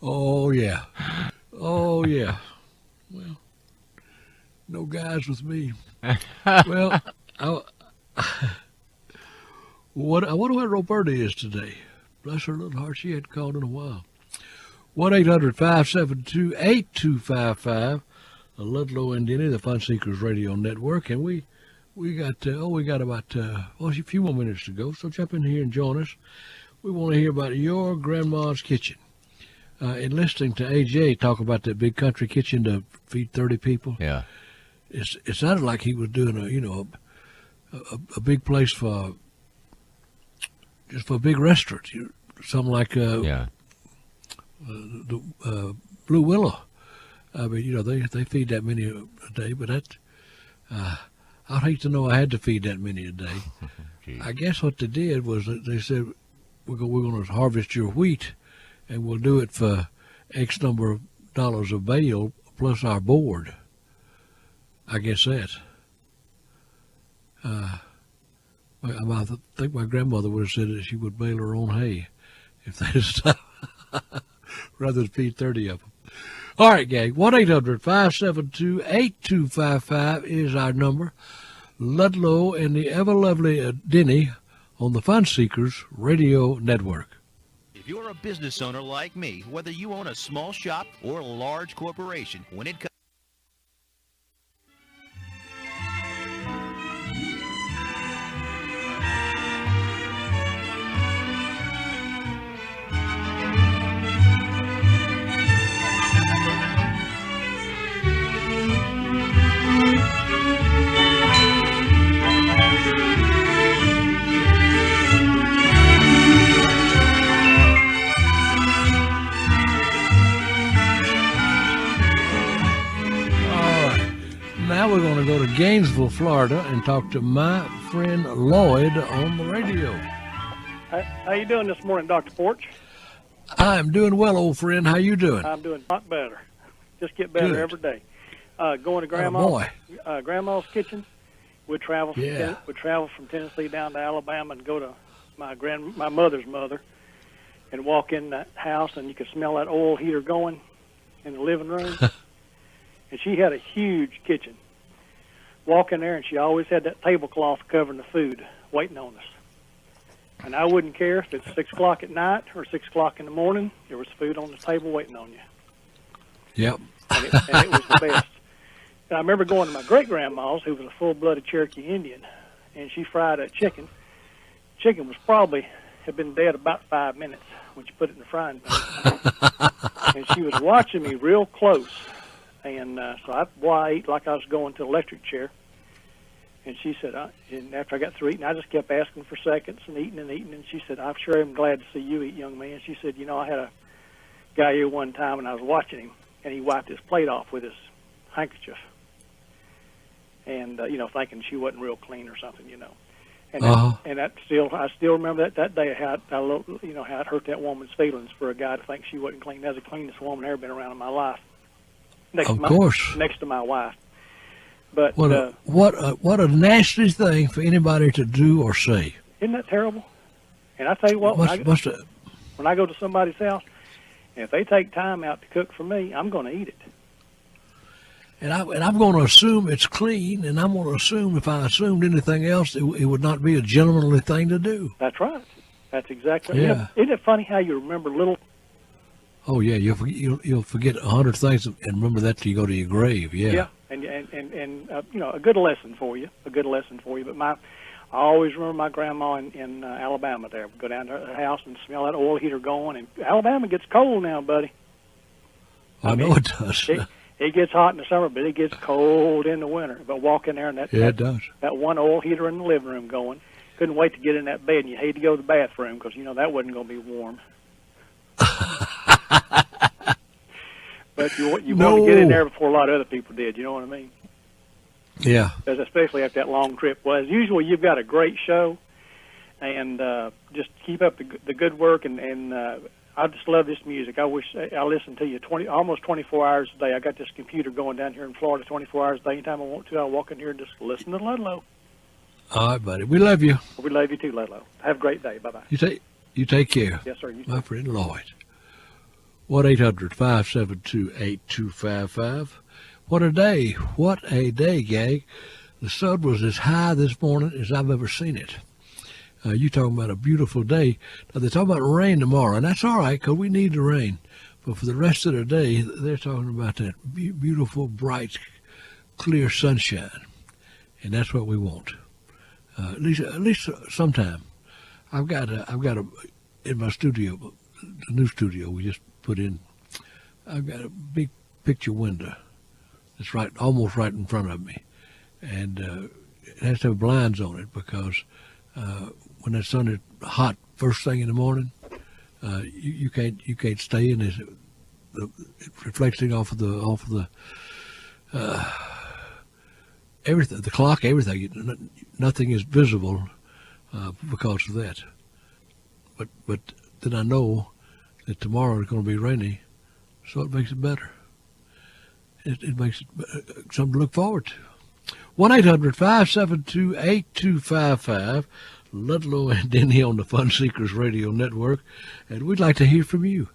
Oh yeah. Well, no guys with me. Well, I wonder what Roberta is today. Bless her little heart, she hadn't called in a while. 1-800-572-8255, Ludlow, Indiana, the Fun Seekers Radio Network, and we got about a few more minutes to go. So jump in here and join us. We want to hear about your grandma's kitchen. And listening to AJ talk about that big country kitchen to feed 30 people. Yeah. It sounded like he was doing a big place for a big restaurant, something like the Blue Willow. I mean, they feed that many a day, but I'd hate to know I had to feed that many a day. I guess what they did was they said we're going to harvest your wheat, and we'll do it for X number of dollars a bale plus our board. I guess that. I think my grandmother would have said that she would bale her own hay if they had stopped, rather than feed 30 of them. All right, gang, 1-800-572-8255 is our number. Ludlow and the ever-lovely Denny on the Fun Seekers Radio Network. If you're a business owner like me, whether you own a small shop or a large corporation, when it comes Now we're going to go to Gainesville, Florida, and talk to my friend Lloyd on the radio. How you doing this morning, Dr. Porch? I'm doing well, old friend. How you doing? I'm doing a lot better. Just get better every day. Going to Grandma's kitchen. We'd travel from Tennessee down to Alabama and go to my mother's mother, and walk in that house, and you could smell that oil heater going in the living room. And she had a huge kitchen. Walk in there, and she always had that tablecloth covering the food, waiting on us. And I wouldn't care if it's 6 o'clock at night or 6 o'clock in the morning. There was food on the table waiting on you. Yep. And it was the best. I remember going to my great-grandma's, who was a full-blooded Cherokee Indian, and she fried a chicken. Chicken was probably had been dead about 5 minutes when she put it in the frying pan. And she was watching me real close. And so I ate like I was going to an electric chair. And she said, and after I got through eating, I just kept asking for seconds and eating. And she said, I'm sure I'm glad to see you eat, young man. She said, I had a guy here one time, and I was watching him, and he wiped his plate off with his handkerchief. And, thinking she wasn't real clean or something, And I still remember that day how how it hurt that woman's feelings for a guy to think she wasn't clean. That's the cleanest woman I've ever been around in my life. Next to my wife. But what a nasty thing for anybody to do or say. Isn't that terrible? And I tell you what, when I go to somebody's house, and if they take time out to cook for me, I'm going to eat it. And I'm going to assume it's clean, and I'm going to assume if I assumed anything else, it would not be a gentlemanly thing to do. That's right. That's exactly. Yeah. Isn't it funny how you remember little? Oh yeah, you'll forget 100 things and remember that till you go to your grave. Yeah. Yeah, and a good lesson for you. But I always remember my grandma in Alabama. There, go down to her house and smell that oil heater going. And Alabama gets cold now, buddy. I know it does. It gets hot in the summer, but it gets cold in the winter. But walk in there and it does. That one oil heater in the living room going. Couldn't wait to get in that bed, and you hate to go to the bathroom because that wasn't going to be warm. But you want to get in there before a lot of other people did. You know what I mean? Yeah. Because especially after that long trip. Well, as usual, you've got a great show, and just keep up the good work. And I just love this music. I wish I listened to you almost 24 hours a day. I got this computer going down here in Florida 24 hours a day. Anytime I want to, I walk in here and just listen to Ludlow. All right, buddy. We love you. We love you too, Ludlow. Have a great day. Bye-bye. You take care. Yes, sir. You my friend Lloyd. 1-800-572-8255. What a day. What a day, gang. The sun was as high this morning as I've ever seen it. You talking about a beautiful day. Now, they're talking about rain tomorrow, and that's all right because we need the rain. But for the rest of the day, they're talking about that beautiful, bright, clear sunshine. And that's what we want. At least sometime. I've got in my studio, the new studio we just put in, I've got a big picture window that's almost right in front of me, and it has to have blinds on it because when that sun is hot first thing in the morning, you can't stay in it. It's reflecting off of the everything, the clock, everything. Nothing is visible because of that. But then I know that tomorrow is going to be rainy, so it makes it better. It makes it something to look forward to. 1-800-572-8255, Ludlow and Denny on the Fun Seekers Radio Network, and we'd like to hear from you.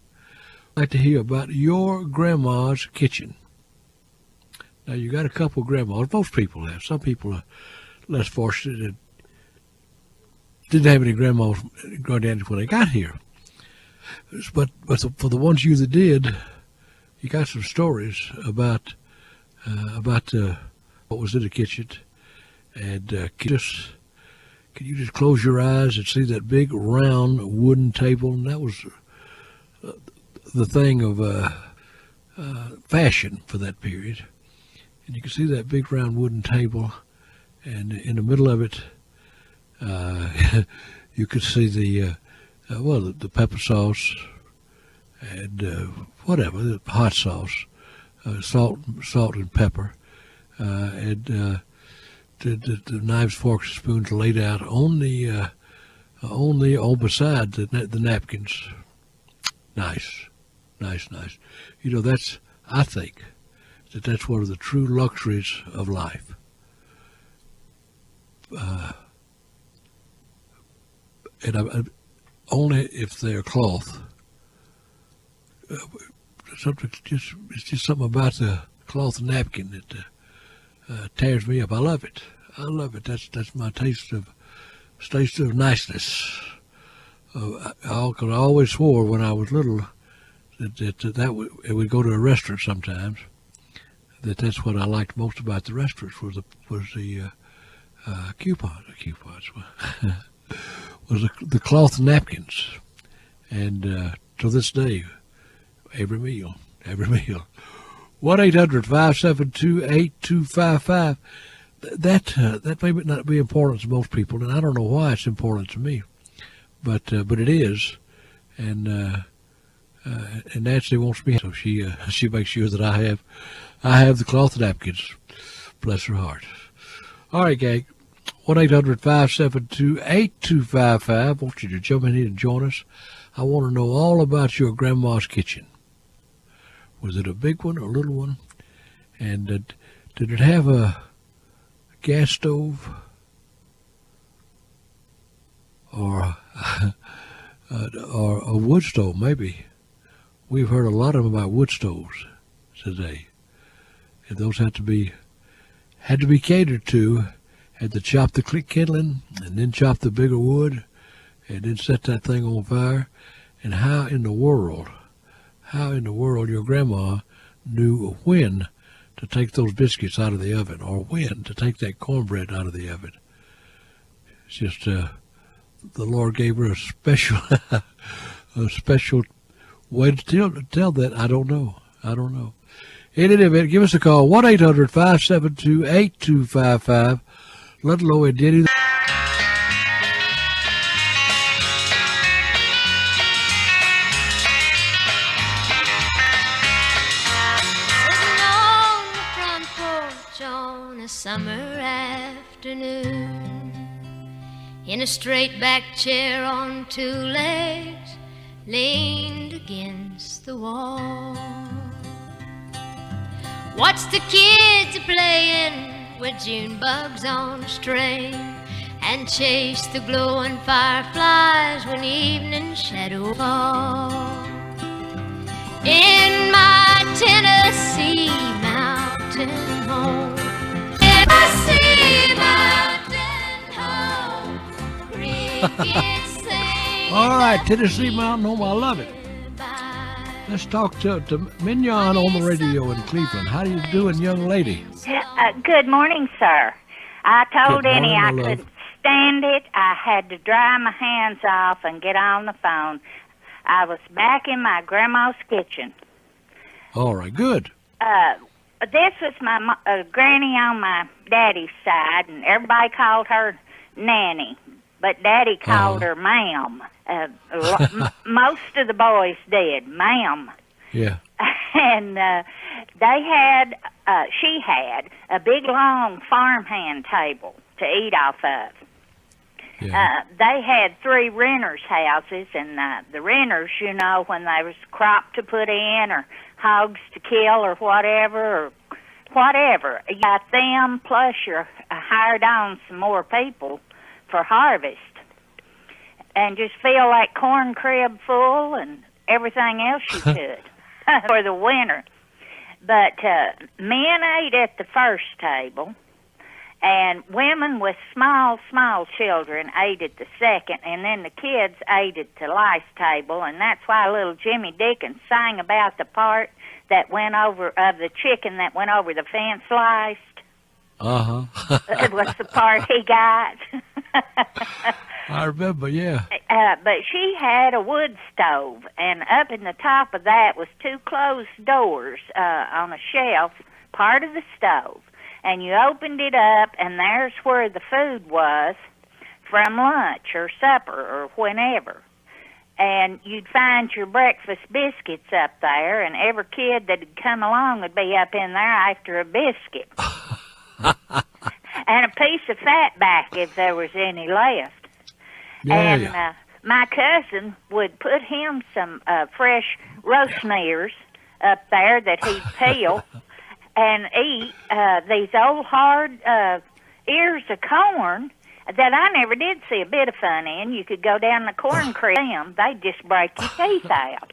We'd like to hear about your grandma's kitchen. Now, you got a couple of grandmas. Most people have. Some people are less fortunate and didn't have any grandmas, granddaddies when they got here. But for the ones of you that did, you got some stories about what was in the kitchen. And can you just close your eyes and see that big round wooden table? And that was the thing of fashion for that period. And you can see that big round wooden table, and in the middle of it, you could see the pepper sauce and the hot sauce, salt and pepper, and the knives, forks, and spoons laid out on beside the napkins. Nice. I think that's one of the true luxuries of life. And only if they're cloth. It's just something about the cloth napkin that tears me up. I love it. That's my taste of niceness. I always swore when I was little that we'd go to a restaurant sometimes. that's what I liked most about the restaurants was the coupons was the cloth napkins, and to this day, every meal. 1-800-572-8255. That may not be important to most people, and I don't know why it's important to me, but it is, and Nancy wants me, so she makes sure that I have the cloth napkins. Bless her heart. All right, gang. 1-800-572-8255. I want you to jump in here and join us. I want to know all about your grandma's kitchen. Was it a big one or a little one? And did it have a gas stove or a wood stove? Maybe. We've heard a lot of them about wood stoves today, and those had to be catered to. Had to chop the kindling and then chop the bigger wood and then set that thing on fire. And how in the world your grandma knew when to take those biscuits out of the oven or when to take that cornbread out of the oven. It's just the Lord gave her a special way to tell that. I don't know. In any event, give us a call, 1-800-572-8255. Ludlow and Denny. Summer afternoon, in a straight back chair on two legs, leaned against the wall. Watch the kids playing with June bugs on a string, and chase the glowing fireflies when evening shadow falls. In my Tennessee mountain home, all right, Tennessee Mountain Home, I love it. Let's talk to Mignon on the radio in Cleveland. How are you doing, young lady? Good morning, sir. I told Annie I couldn't stand it. I had to dry my hands off and get on the phone. I was back in my grandma's kitchen. All right, good. This was my granny on my daddy's side, and everybody called her Nanny, but Daddy called her Ma'am. Most of the boys did, Ma'am. Yeah. And she had a big, long farmhand table to eat off of. Yeah. They had 3 renters' houses, and the renters, when there was crop to put in or hogs to kill or whatever, you got them, plus you hired on some more people for harvest. And just fill that corn crib full and everything else you could for the winter. But men ate at the first table, and women with small children ate at the second, and then the kids ate at the last table, and that's why little Jimmy Dickens sang about the part that went over, of the chicken that went over the fence sliced. Uh-huh. It was the part he got. I remember, yeah. But she had a wood stove, and up in the top of that was 2 closed doors on a shelf, part of the stove. And you opened it up, and there's where the food was from lunch or supper or whenever. And you'd find your breakfast biscuits up there, and every kid that'd come along would be up in there after a biscuit. And a piece of fatback if there was any left. And my cousin would put him some fresh roast mears up there that he'd peel and eat these old hard ears of corn that I never did see a bit of fun in. You could go down the corn crib, they'd just break your teeth out.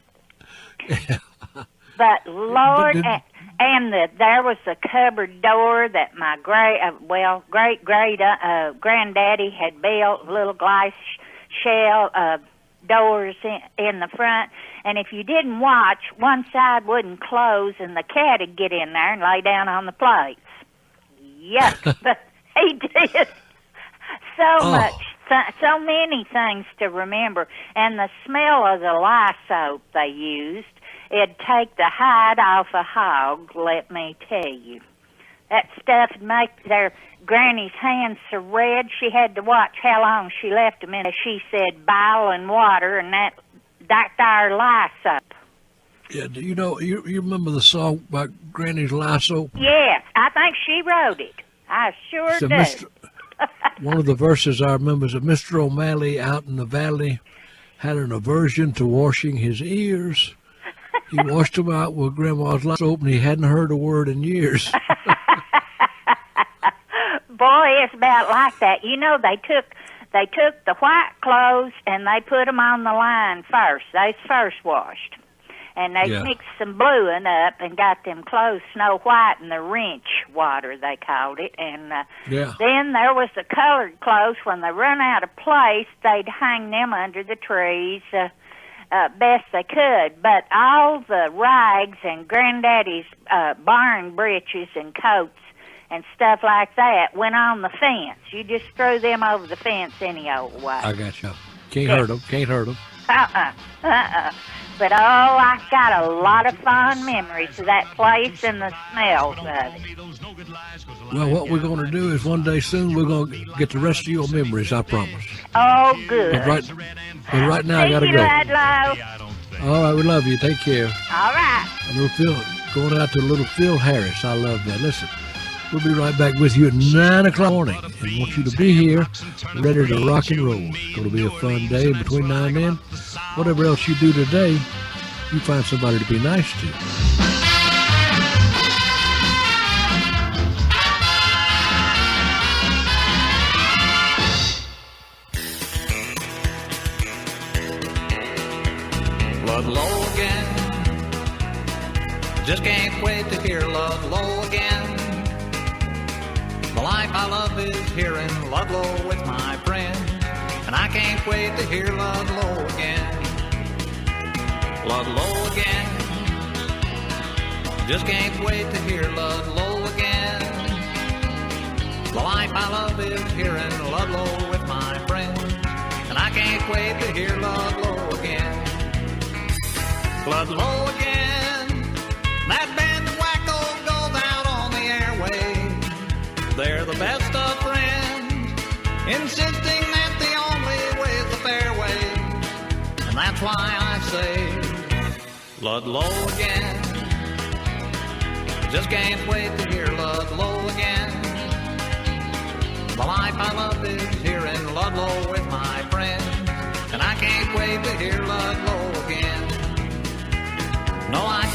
But Lord, there was a cupboard door that my great granddaddy had built, a little glass shell doors in the front, and if you didn't watch, one side wouldn't close, and the cat would get in there and lay down on the plates. Yuck. But he did much, so many things to remember. And the smell of the lye soap they used, it'd take the hide off a hog, let me tell you. That stuff would make their Granny's hands so red she had to watch how long she left them in. She said boiling water, and that there lye soap. Yeah, do you know, you remember the song about Granny's lye soap? Yes, I think she wrote it. I sure do. One of the verses I remember is that Mr. O'Malley out in the valley had an aversion to washing his ears. He washed them out with Grandma's lye soap, and he hadn't heard a word in years. Boy, it's about like that. You know, they took the white clothes and they put them on the line first. They's first washed. And they mixed some bluing up and got them clothes snow white in the wrench water, they called it. And then there was the colored clothes. When they run out of place, they'd hang them under the trees best they could. But all the rags and Granddaddy's barn breeches and coats and stuff like that went on the fence. You just threw them over the fence any old way. I got you. Can't hurt them. Can't hurt them. But, I got a lot of fond memories of that place and the smells of it. Well, what we're going to do is one day soon we're going to get the rest of your memories, I promise. Oh, good. But right now I got to go. Ludlow. All right, we love you. Take care. All right. Going out to little Phil Harris. I love that. Listen. We'll be right back with you at 9 o'clock morning and want you to be here ready to rock and roll. It's going to be a fun day between now and then. Whatever else you do today, you find somebody to be nice to. Ludlow again. Just can't wait to hear Ludlow again. The life I love is here in Ludlow with my friends, and I can't wait to hear Ludlow again. Ludlow again. Just can't wait to hear Ludlow again. The life I love is here in Ludlow with my friends, and I can't wait to hear Ludlow again. Ludlow again. That band wacko goes out on the airwaves. They're the best of friends, insisting that the only way's the fair way. And that's why I say, Ludlow again. Just can't wait to hear Ludlow again. The life I love is here in Ludlow with my friends, and I can't wait to hear Ludlow again. No, I